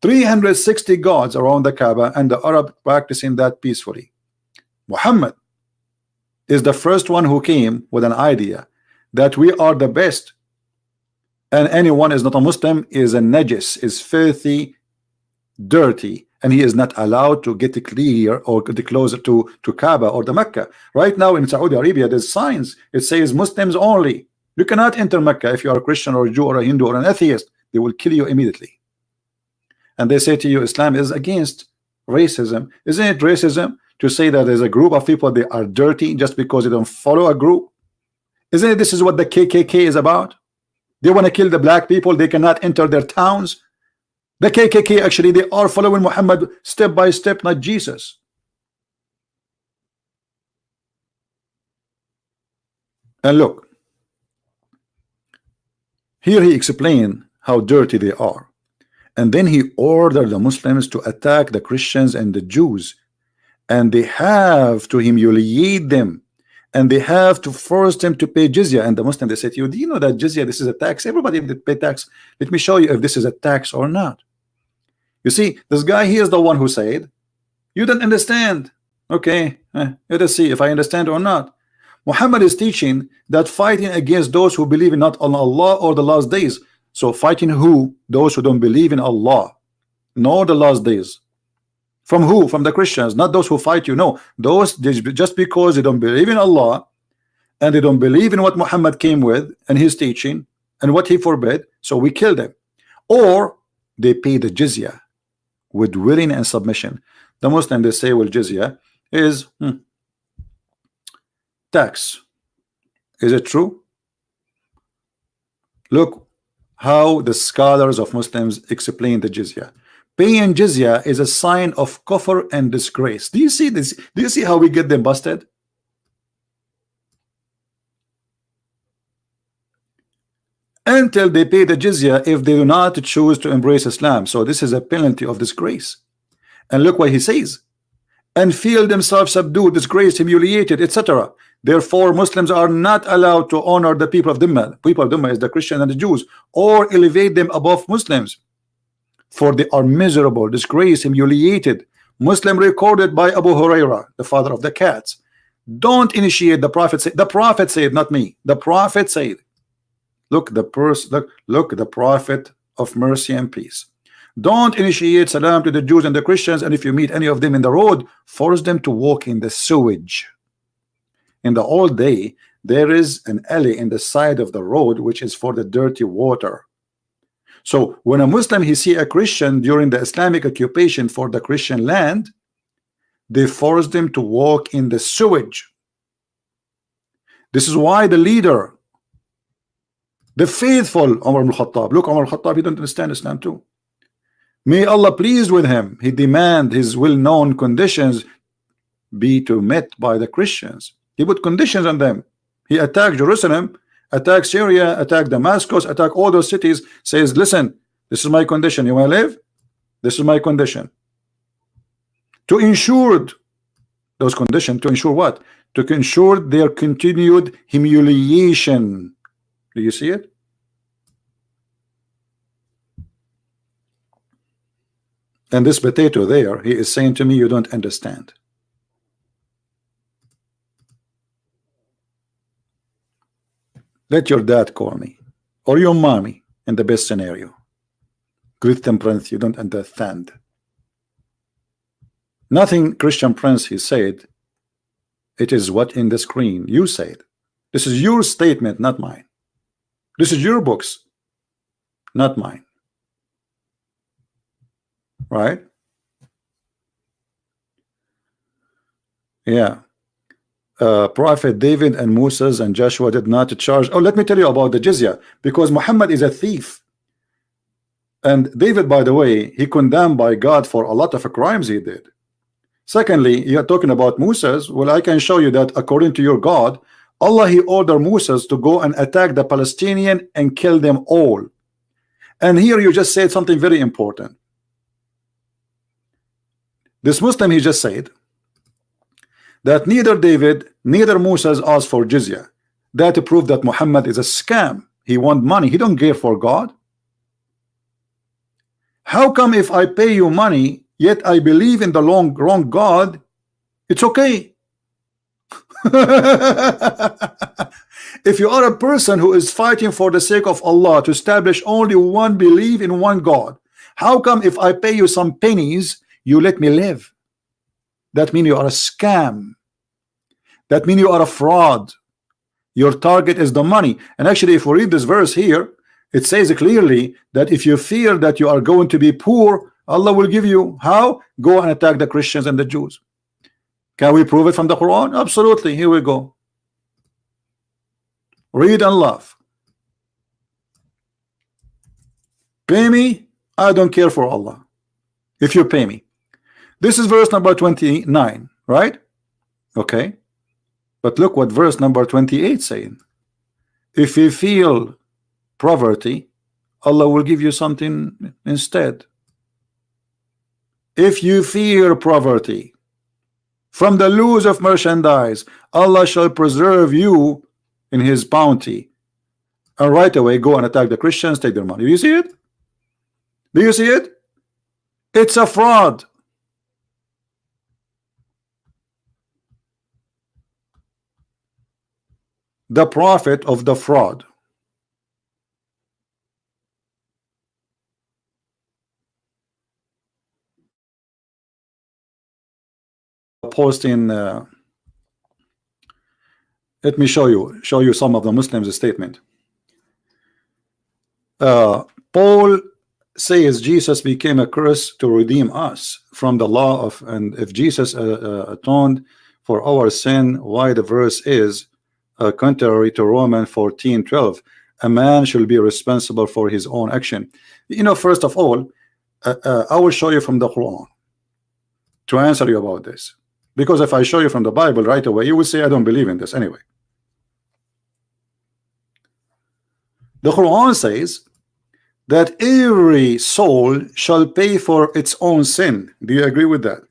Speaker 1: 360 gods around the Kaaba, and the Arab practicing that peacefully. Muhammad is the first one who came with an idea that we are the best, and anyone is not a Muslim is a najis, is filthy, dirty, and he is not allowed to get clear or get closer to Kaaba or the Mecca. Right now in Saudi Arabia there's signs, it says Muslims only. You cannot enter Mecca if you are a Christian or a Jew or a Hindu or an atheist. They will kill you immediately. And they say to you Islam is against racism. Isn't it racism to say that there's a group of people they are dirty just because they don't follow a group? Isn't it this is what the KKK is about? They want to kill the black people, they cannot enter their towns. The KKK actually they are following Muhammad step by step, not Jesus. And look, here he explained how dirty they are, and then he ordered the Muslims to attack the Christians and the Jews, and they have to humiliate them, and they have to force them to pay jizya. And the Muslim, they say to you, do you know that jizya, this is a tax? Everybody that pay tax. Let me show you if this is a tax or not. You see, this guy, he is the one who said, you don't understand. Okay, let us see if I understand or not. Muhammad is teaching that fighting against those who believe in not on Allah or the last days. So fighting who? Those who don't believe in Allah nor the last days. From who? From the Christians, not those who fight you. No, those just because they don't believe in Allah and they don't believe in what Muhammad came with and his teaching and what he forbid, so we kill them. Or they pay the jizya with willing and submission. The Muslim, they say, well, jizya is tax. Is it true? Look how the scholars of Muslims explain the jizya. Paying jizya is a sign of kufr and disgrace. Do you see this? Do you see how we get them busted? Until they pay the jizya if they do not choose to embrace Islam. So this is a penalty of disgrace. And look what he says. And feel themselves subdued, disgraced, humiliated, etc. Therefore, Muslims are not allowed to honor the people of Dhimma. People of Dhimma is the Christians and the Jews, or elevate them above Muslims. For they are miserable, disgraced, humiliated. Muslim recorded by Abu Huraira, the father of the cats. Don't initiate, the Prophet said. The Prophet said, not me. The Prophet said. Look, the Prophet of mercy and peace. Don't initiate salam to the Jews and the Christians, and if you meet any of them in the road, force them to walk in the sewage. In the old day, there is an alley in the side of the road which is for the dirty water. So when a Muslim he see a Christian during the Islamic occupation for the Christian land, they force them to walk in the sewage. This is why the leader, the faithful Umar ibn Khattab, look, Umar ibn Khattab, he don't understand Islam too. May Allah pleased with him, he demand his well-known conditions be to met by the Christians. He put conditions on them. He attacked Jerusalem, attack Syria, attack Damascus, attack all those cities, says, listen, this is my condition. You want to live? This is my condition. To ensure those conditions, to ensure what? To ensure their continued humiliation. Do you see it? And this potato there, he is saying to me, you don't understand. Let your dad call me, or your mommy, in the best scenario. ChristianPrince, you don't understand. Nothing ChristianPrince he said. It is what in the screen you said. This is your statement, not mine. This is your books, not mine. Right? Yeah. Prophet David and Moses and Joshua did not charge. Oh, let me tell you about the jizya, because Muhammad is a thief. And David, by the way, he condemned by God for a lot of crimes he did. Secondly, you're talking about Moses. Well, I can show you that according to your God, Allah, he ordered Moses to go and attack the Palestinian and kill them all. And here you just said something very important. This Muslim, he just said that neither David, neither Moses asked for jizya. That proved that Muhammad is a scam. He want money. He don't care for God. How come if I pay you money, yet I believe in the wrong God, it's okay? If you are a person who is fighting for the sake of Allah to establish only one belief in one God, how come if I pay you some pennies, you let me live? That means you are a scam. That means you are a fraud. Your target is the money. And actually, if we read this verse here, it says clearly that if you fear that you are going to be poor, Allah will give you. How? Go and attack the Christians and the Jews. Can we prove it from the Quran? Absolutely. Here we go. Read and laugh. Pay me, I don't care for Allah. If you pay me. This is verse number 29, right? Okay. But look what verse number 28 saying. If you feel poverty, Allah will give you something instead. If you fear poverty from the loss of merchandise, Allah shall preserve you in his bounty. And right away go and attack the Christians, take their money. Do you see it? Do you see it? It's a fraud. The prophet of the fraud. Posting let me show you some of the Muslims' statement. Paul says Jesus became a curse to redeem us from the law of, and if Jesus atoned for our sin, why the verse is contrary to Romans 14:12. A man should be responsible for his own action. You know, first of all, I will show you from the Quran to answer you about this. Because if I show you from the Bible right away, you will say I don't believe in this anyway. The Quran says that every soul shall pay for its own sin. Do you agree with that?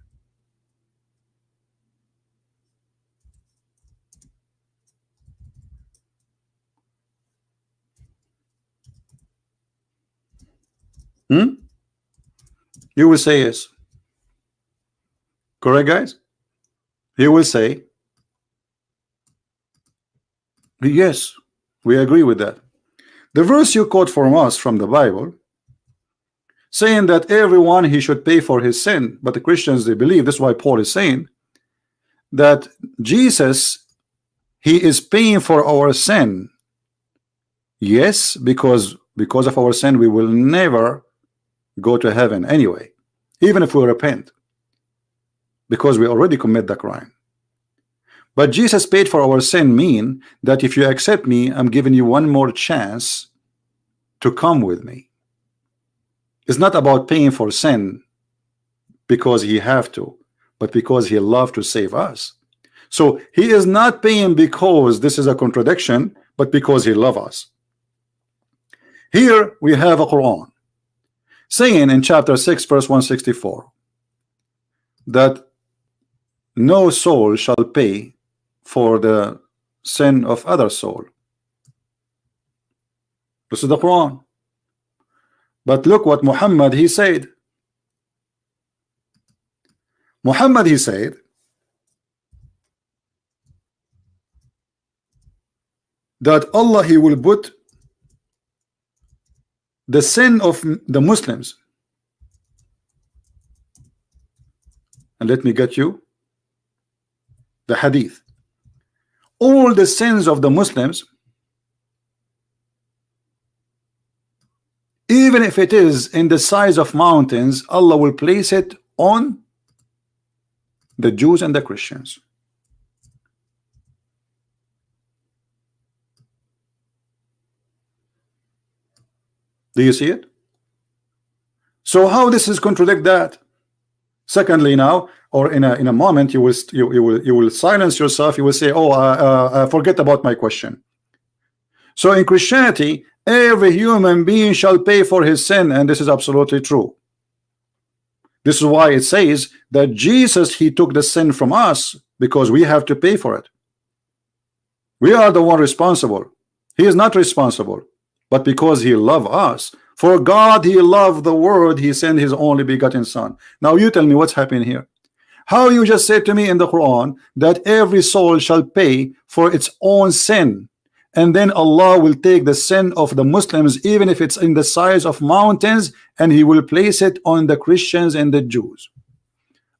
Speaker 1: You will say yes. Correct, guys? He will say yes, we agree with that. The verse you quote from us from the Bible saying that everyone he should pay for his sin, but the Christians, they believe, that's why Paul is saying that Jesus, he is paying for our sin. Yes, because of our sin we will never go to heaven anyway, even if we repent, because we already commit the crime. But Jesus paid for our sin mean that if you accept me, I'm giving you one more chance to come with me. It's not about paying for sin because he have to, but because he loved to save us. So he is not paying because this is a contradiction, but because he loves us. Here we have a Quran saying in chapter 6 verse 164 that no soul shall pay for the sin of other soul. This is the Quran. But look what Muhammad he said. Muhammad he said that Allah he will put the sin of the Muslims, and let me get you the hadith. All the sins of the Muslims, even if it is in the size of mountains, Allah will place it on the Jews and the Christians. Do you see it? So how this is contradict that? Secondly, now or in a moment you will silence yourself. You will say, oh, forget about my question. So in Christianity, every human being shall pay for his sin, and this is absolutely true. This is why it says that Jesus, he took the sin from us because we have to pay for it. We are the one responsible. He is not responsible, but because he loved us. For God, he loved the world, he sent his only begotten son. Now you tell me what's happening here. How you just said to me in the Quran that every soul shall pay for its own sin, and then Allah will take the sin of the Muslims, even if it's in the size of mountains, and he will place it on the Christians and the Jews.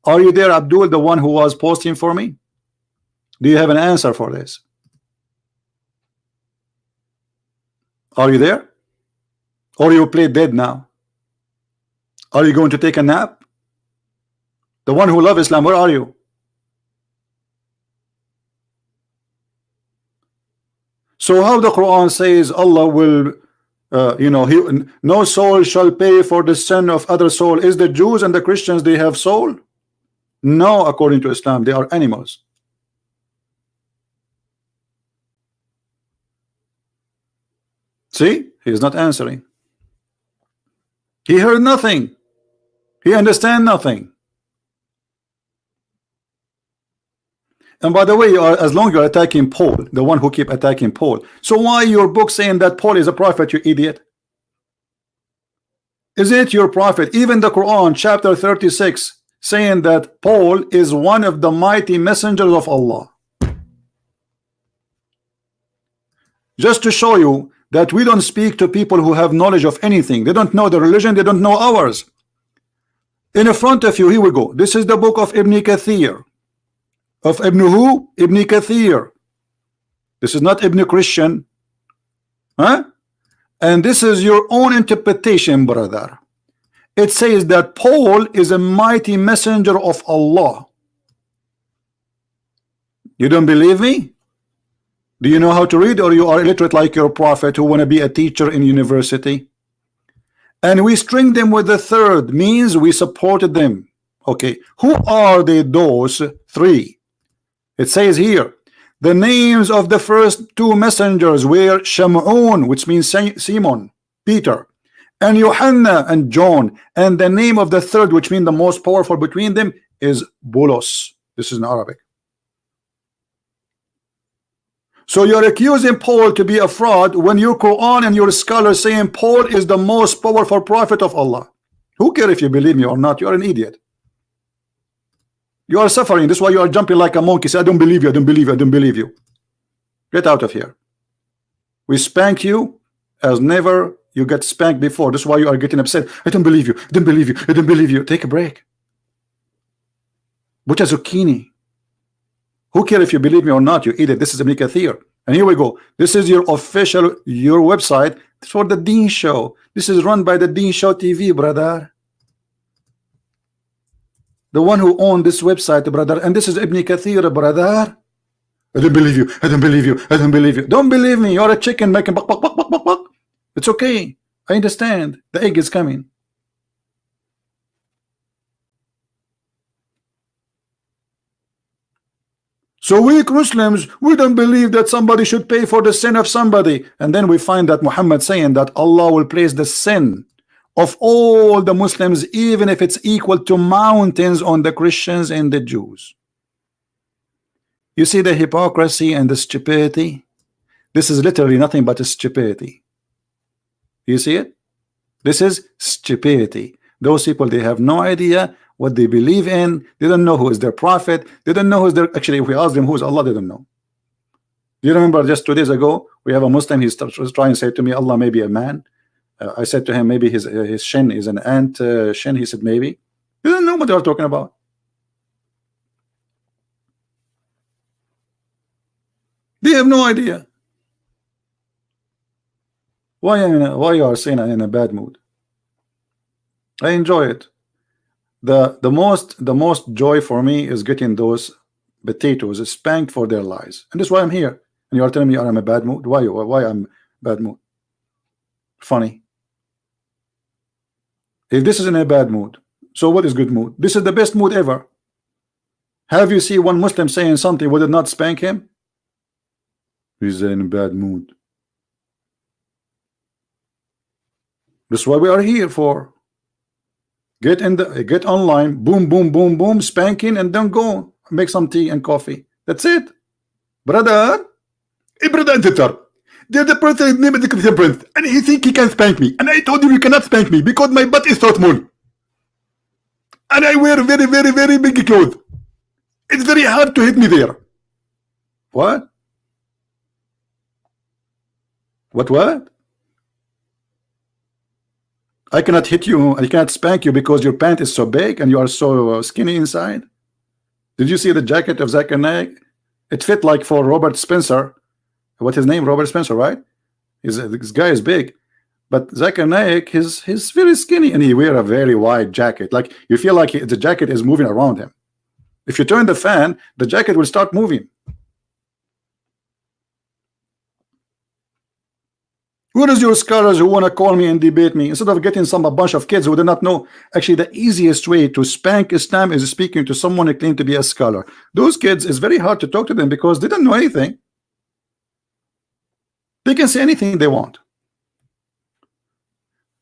Speaker 1: Are you there, Abdul, the one who was posting for me? Do you have an answer for this? Are you there? Or you play dead now? Are you going to take a nap? The one who loves Islam, where are you? So how the Quran says Allah will, no soul shall pay for the sin of other soul. Is the Jews and the Christians, they have soul? No, according to Islam, they are animals. See, he is not answering. He heard nothing. He understand nothing. And by the way, as long as you're attacking Paul, the one who keep attacking Paul, so why your book saying that Paul is a prophet, you idiot? Is it your prophet? Even the Quran, chapter 36, saying that Paul is one of the mighty messengers of Allah. Just to show you that we don't speak to people who have knowledge of anything. They don't know the religion, they don't know ours. In front of you, here we go. This is the book of Ibn Kathir. Of Ibn who? Ibn Kathir. This is not Ibn Christian. Huh? And this is your own interpretation, brother. It says that Paul is a mighty messenger of Allah. You don't believe me? Do you know how to read, or you are illiterate like your prophet who want to be a teacher in university? And we string them with the third, means we supported them. Okay, who are those three? It says here, the names of the first two messengers were Shamun, which means Simon, Peter, and Yohanna and John, and the name of the third, which means the most powerful between them, is Bolos. This is in Arabic. So you're accusing Paul to be a fraud when your Quran and your scholars saying Paul is the most powerful prophet of Allah. Who cares if you believe me or not? You are an idiot. You are suffering. This is why you are jumping like a monkey. Say, I don't believe you, I don't believe you, I don't believe you. Get out of here. We spank you as never you get spanked before. This is why you are getting upset. I don't believe you, I don't believe you, I don't believe you. Take a break. Butcha zucchini. Who cares if you believe me or not, you idiot? This is Ibn Kathir. And here we go. This is your official, your website for the Deen Show. This is run by the Deen Show TV, brother. The one who owned this website, brother. And this is Ibn Kathir, brother. I don't believe you. I don't believe you. I don't believe you. Don't believe me. You're a chicken making buck, buck, buck, buck, buck, buck. It's okay. I understand. The egg is coming. So we Muslims, we don't believe that somebody should pay for the sin of somebody. And then we find that Muhammad saying that Allah will place the sin of all the Muslims, even if it's equal to mountains, on the Christians and the Jews. You see the hypocrisy and the stupidity? This is literally nothing but a stupidity. You see it? This is stupidity. Those people, they have no idea what they believe in. They don't know who is their prophet. They don't know who's their, actually, if we ask them who's Allah, they don't know. Do you remember just 2 days ago, we have a Muslim, he's trying to say to me, Allah may be a man. I said to him, maybe his shin is an ant shin. He said, maybe. You don't know what they are talking about. They have no idea. Why you are saying I'm in a bad mood? I enjoy it. The most joy for me is getting those potatoes spanked for their lies, and that's why I'm here. And you are telling me I'm in a bad mood. Why I'm bad mood? Funny. If this is in a bad mood, so what is good mood? This is the best mood ever. Have you seen one Muslim saying something, would it not spank him? He's in a bad mood. That's what we are here for. Get online, boom, boom, boom, boom, spanking, and then go make some tea and coffee. That's it, brother. Hey, brother and sister, there's a person named the ChristianPrince, and he think he can spank me. And I told him you cannot spank me because my butt is so small, and I wear very, very, very big clothes. It's very hard to hit me there. What? What? I cannot hit you, I cannot spank you because your pant is so big and you are so skinny inside. Did you see the jacket of Zakir Naik? It fit like for Robert Spencer. What's his name? Robert Spencer, right? This guy is big, but Zakir Naik, he's very skinny and he wear a very wide jacket. Like you feel like the jacket is moving around him. If you turn the fan, the jacket will start moving. Where is your scholars who want to call me and debate me instead of getting a bunch of kids who do not know? Actually, the easiest way to spank Islam is speaking to someone who claims to be a scholar. Those kids, it's very hard to talk to them because they don't know anything. They can say anything they want.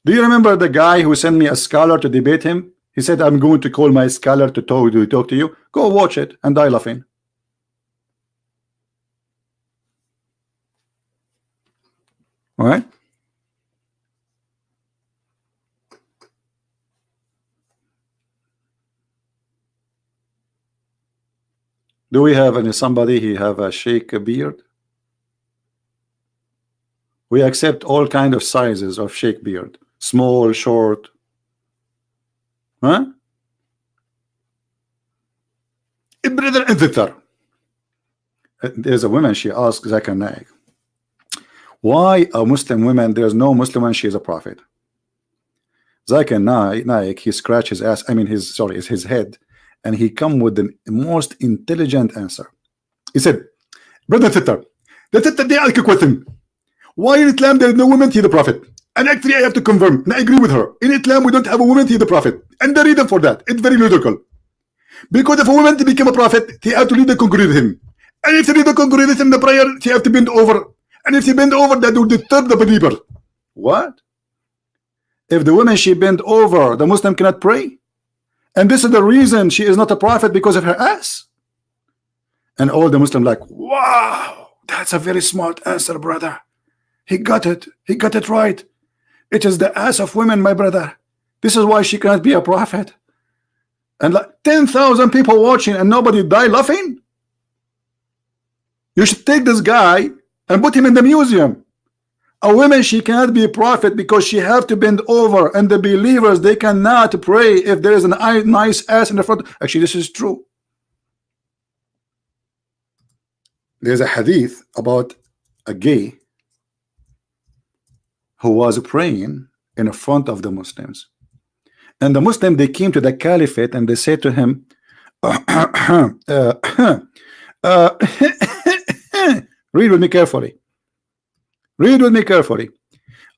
Speaker 1: Do you remember the guy who sent me a scholar to debate him? He said, I'm going to call my scholar to talk to you. Go watch it and die laughing. All right. Do we have somebody he have a sheikh beard? We accept all kind of sizes of sheikh beard, small, short. Huh? Brother and sister. There's a woman, she asked Zakir Naik, why a Muslim woman, there's no Muslim woman, she is a prophet. Zakir Naik, he scratched his ass, his head, and he come with the most intelligent answer. He said, brother and sister, they ask a question. Why in Islam there is no woman to the prophet? And actually I have to confirm, and I agree with her. In Islam we don't have a woman to the prophet. And the reason for that, it's very logical. Because if a woman to become a prophet, he have to lead the congregation. And if he lead the congregation in the prayer, she have to bend over. And if she bend over, that will disturb the believer. What? If the woman she bend over, the Muslim cannot pray? And this is the reason she is not a prophet, because of her ass? And all the Muslim like, wow, that's a very smart answer, brother. He got it right. It is the ass of women, my brother. This is why she cannot be a prophet. And like 10,000 people watching and nobody die laughing. You should take this guy and put him in the museum. A woman, she cannot be a prophet because she have to bend over, and the believers, they cannot pray if there is a nice ass in the front. Actually, this is true. There's a hadith about a gay who was praying in front of the Muslims, and the Muslim, they came to the caliphate and they said to him, read with me carefully. Read with me carefully.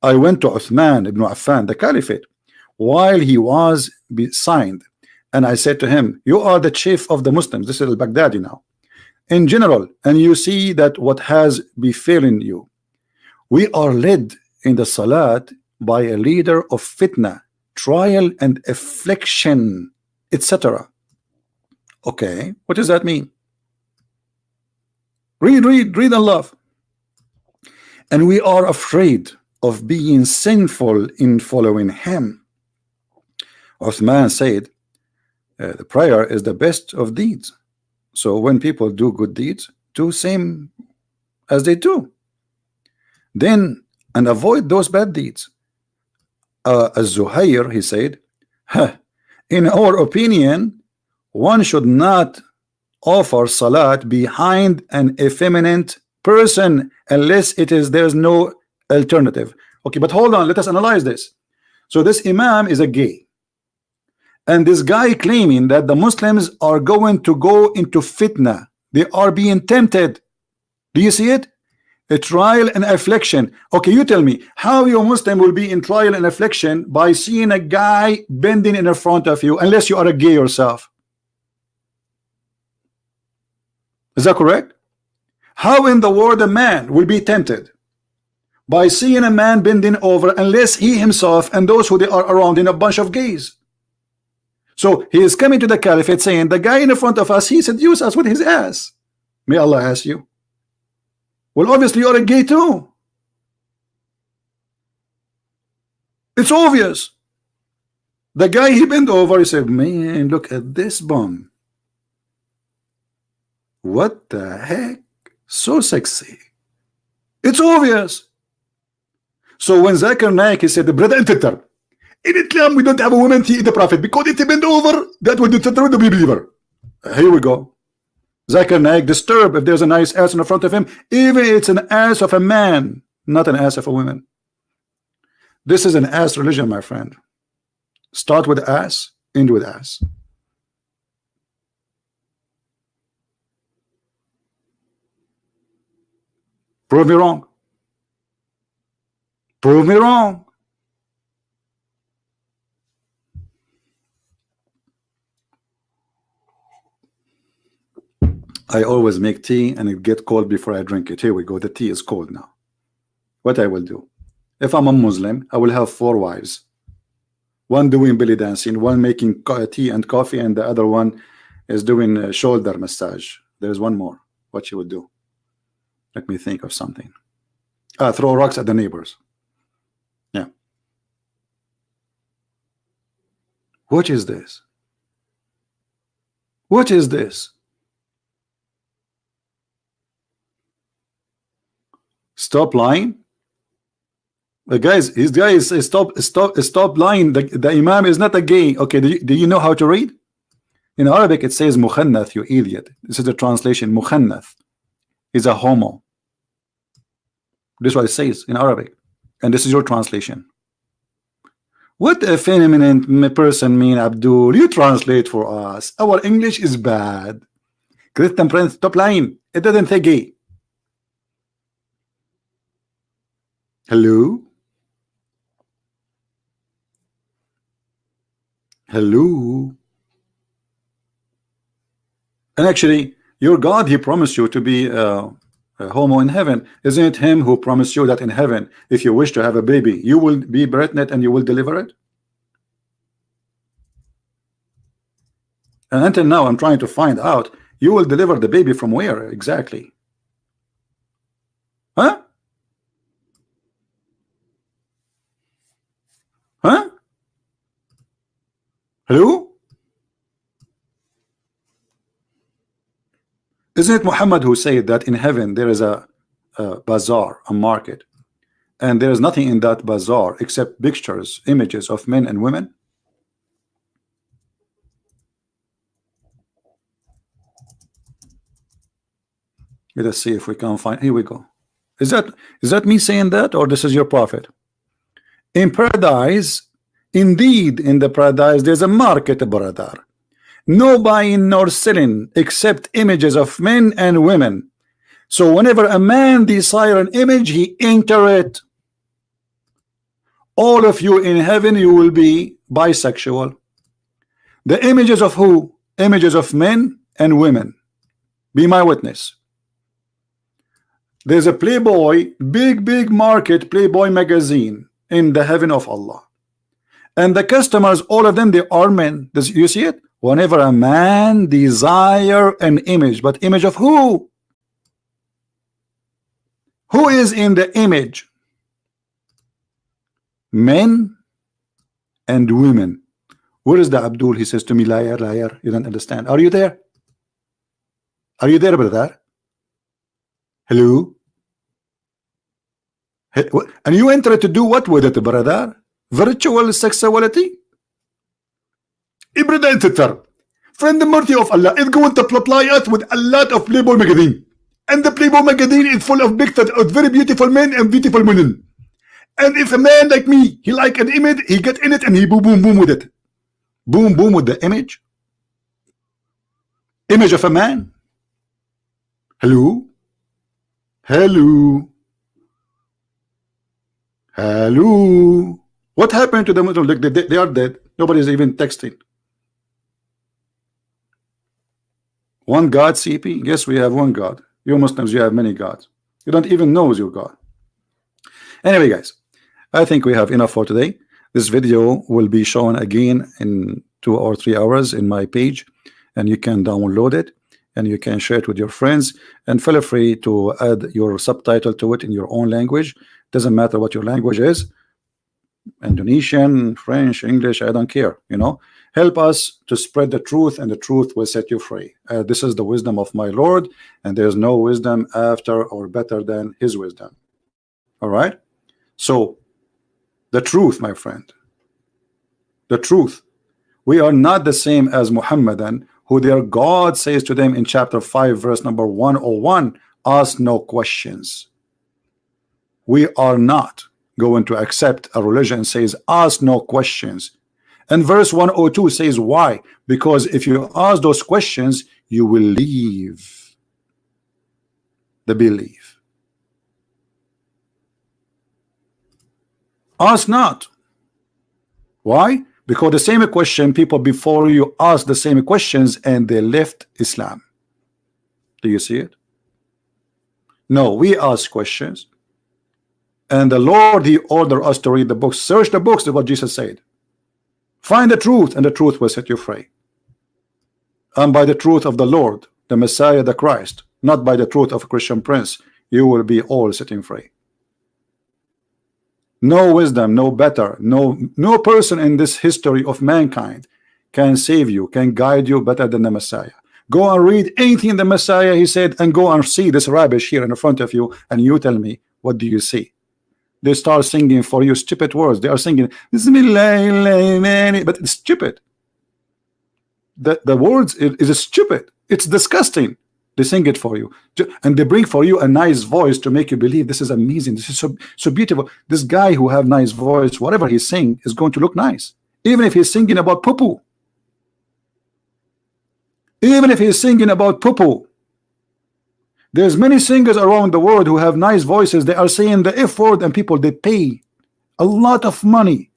Speaker 1: I went to Uthman ibn Affan, the caliphate, while he was signed, and I said to him, you are the chief of the Muslims. This is al-Baghdadi now, in general, and you see that what has befallen you. We are led in the salat by a leader of fitna, trial and affliction, etc. Okay, what does that mean? Read and love. And we are afraid of being sinful in following him. Uthman said, the prayer is the best of deeds. So when people do good deeds, do same as they do. Then, and avoid those bad deeds. Az-Zuhair, he said, in our opinion, one should not offer salat behind an effeminate person unless there's no alternative. Okay, but hold on, let us analyze this. So this Imam is a gay, and this guy claiming that the Muslims are going to go into fitna, they are being tempted. Do you see it? A trial and affliction. Okay, you tell me how your Muslim will be in trial and affliction by seeing a guy bending in front of you, unless you are a gay yourself. Is that correct? How in the world a man will be tempted by seeing a man bending over unless he himself and those who they are around in a bunch of gays. So he is coming to the caliphate saying the guy in front of us, he seduced us with his ass. May Allah ask you. Well, obviously you're a gay too. It's obvious. The guy, he bent over, he said, man, look at this bum. What the heck? So sexy. It's obvious. So when Zakir Naik, he said, brother, in Islam we don't have a woman see the prophet because if they bend over, that would deter the believer. Here we go. Zakir Naik disturbed if there's a nice ass in the front of him, even if it's an ass of a man, not an ass of a woman. This is an ass religion, my friend. Start with ass, end with ass. Prove me wrong. Prove me wrong. I always make tea and it get cold before I drink it. Here we go. The tea is cold now. What I will do? If I'm a Muslim, I will have 4 wives. One doing belly dancing, one making tea and coffee, and the other one is doing a shoulder massage. There's one more. What you would do? Let me think of something. Throw rocks at the neighbors. Yeah. What is this? What is this? Stop lying. Guys, these guys, stop lying. The Imam is not a gay. Okay, do you know how to read? In Arabic it says mukhannath, you idiot. This is the translation. Mukhannath is a homo. This is what it says in Arabic, and this is your translation. What a feminine person mean, Abdul? You translate for us. Our English is bad. ChristianPrince, stop lying. It doesn't say gay. Hello? Hello? And actually, your God, he promised you to be a homo in heaven. Isn't it him who promised you that in heaven, if you wish to have a baby, you will be pregnant and you will deliver it? And until now, I'm trying to find out, you will deliver the baby from where exactly? Huh? Huh? Hello? Isn't it Muhammad who said that in heaven there is a bazaar, a market, and there is nothing in that bazaar except pictures, images of men and women? Let us see if we can find. Here we go. Is that me saying that, or this is your prophet? In paradise, indeed, in the paradise, there's a market, brother. No buying nor selling except images of men and women. So whenever a man desire an image, he enter it. All of you in heaven, you will be bisexual. The images of who? Images of men and women. Be my witness. There's a Playboy, big market, Playboy magazine in the heaven of Allah. And the customers, all of them, they are men. Does you see it? Whenever a man desire an image, but image of who? Who is in the image? Men and women. Where is the Abdul? He says to me, liar, liar. You don't understand. Are you there? Are you there, brother? Hello? And you enter to do what with it, brother? Virtual sexuality? Friend, the mercy of Allah is going to supply us with a lot of Playboy magazine. And the Playboy magazine is full of pictures of very beautiful men and beautiful women. And if a man like me, he like an image, he get in it and he boom with it. Boom with the image. Image of a man. Hello? Hello? Hello? What happened to them? Look, they are dead. Nobody's even texting. One God, CP? Yes, we have one God. You Muslims, you have many gods. You don't even know your God. Anyway, guys, I think we have enough for today. This video will be shown again in 2 or 3 hours in my page, and you can download it and you can share it with your friends, and feel free to add your subtitle to it in your own language. Doesn't matter what your language is, Indonesian, French, English, I don't care, you know. Help us to spread the truth, and the truth will set you free. This is the wisdom of my Lord, and there's no wisdom after or better than his wisdom. All right, so the truth, my friend, the truth. We are not the same as Muhammadan, who their God says to them in chapter 5 verse number 101, ask no questions. We are not going to accept a religion says ask no questions. And verse 102 says why? Because if you ask those questions, you will leave the belief. Ask not. Why? Because the same question, people before you asked the same questions and they left Islam. Do you see it? No, we ask questions, and the Lord, he ordered us to read the books. Search the books, is what Jesus said. Find the truth, and the truth will set you free. And by the truth of the Lord, the Messiah, the Christ, not by the truth of ChristianPrince, you will be all setting free. No wisdom, no better, no person in this history of mankind can save you, can guide you better than the Messiah. Go and read anything the Messiah he said, and go and see this rubbish here in front of you, and you tell me, what do you see? They start singing for you stupid words. They are singing Bismillah, but it's stupid. The words is stupid. It's disgusting. They sing it for you, and they bring for you a nice voice to make you believe this is amazing. This is so beautiful. This guy who have nice voice, whatever he's singing is going to look nice, even if he's singing about poo-poo. Even if he's singing about poo-poo. There's many singers around the world who have nice voices. They are saying the F word, and people, they pay a lot of money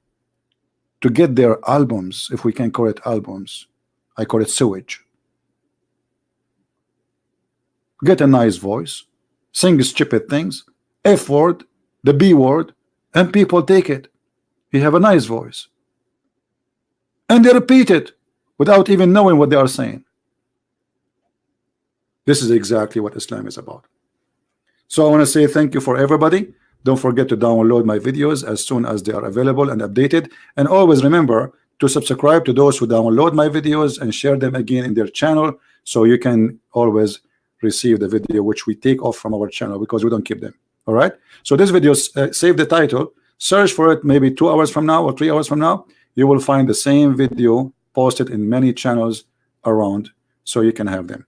Speaker 1: to get their albums, if we can call it albums. I call it sewage. Get a nice voice, sing stupid things, F word, the B word, and people take it. You have a nice voice, and they repeat it without even knowing what they are saying. This is exactly what Islam is about. So I want to say thank you for everybody. Don't forget to download my videos as soon as they are available and updated, and always remember to subscribe to those who download my videos and share them again in their channel, so you can always receive the video which we take off from our channel, because we don't keep them. All right, so this video, save the title, search for it maybe 2 hours from now or 3 hours from now. You will find the same video posted in many channels around, so you can have them.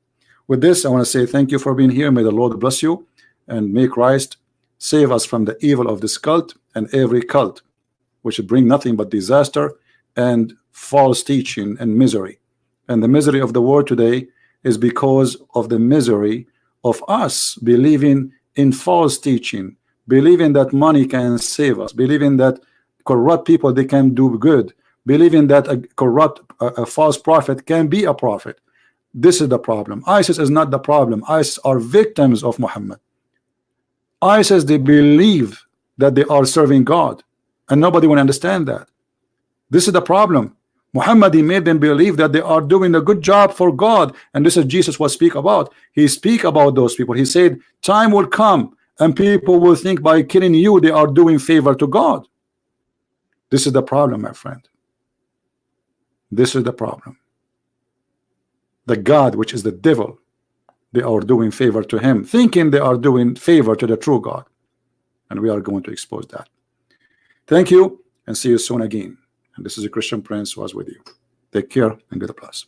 Speaker 1: With this, I want to say thank you for being here. May the Lord bless you, and may Christ save us from the evil of this cult and every cult which would bring nothing but disaster and false teaching and misery. And the misery of the world today is because of the misery of us believing in false teaching, believing that money can save us, believing that corrupt people, they can do good, believing that a false prophet can be a prophet. This is the problem. ISIS is not the problem. ISIS are victims of Muhammad. ISIS, they believe that they are serving God, and nobody will understand that. This is the problem. Muhammad, he made them believe that they are doing a good job for God, and this is Jesus was speak about. He speak about those people. He said time will come and people will think by killing you they are doing favor to God. This is the problem, my friend. This is the problem. The God, which is the devil, they are doing favor to him, thinking they are doing favor to the true God, and we are going to expose that. Thank you, and see you soon again. And this is a Christian Prince who was with you. Take care and God bless.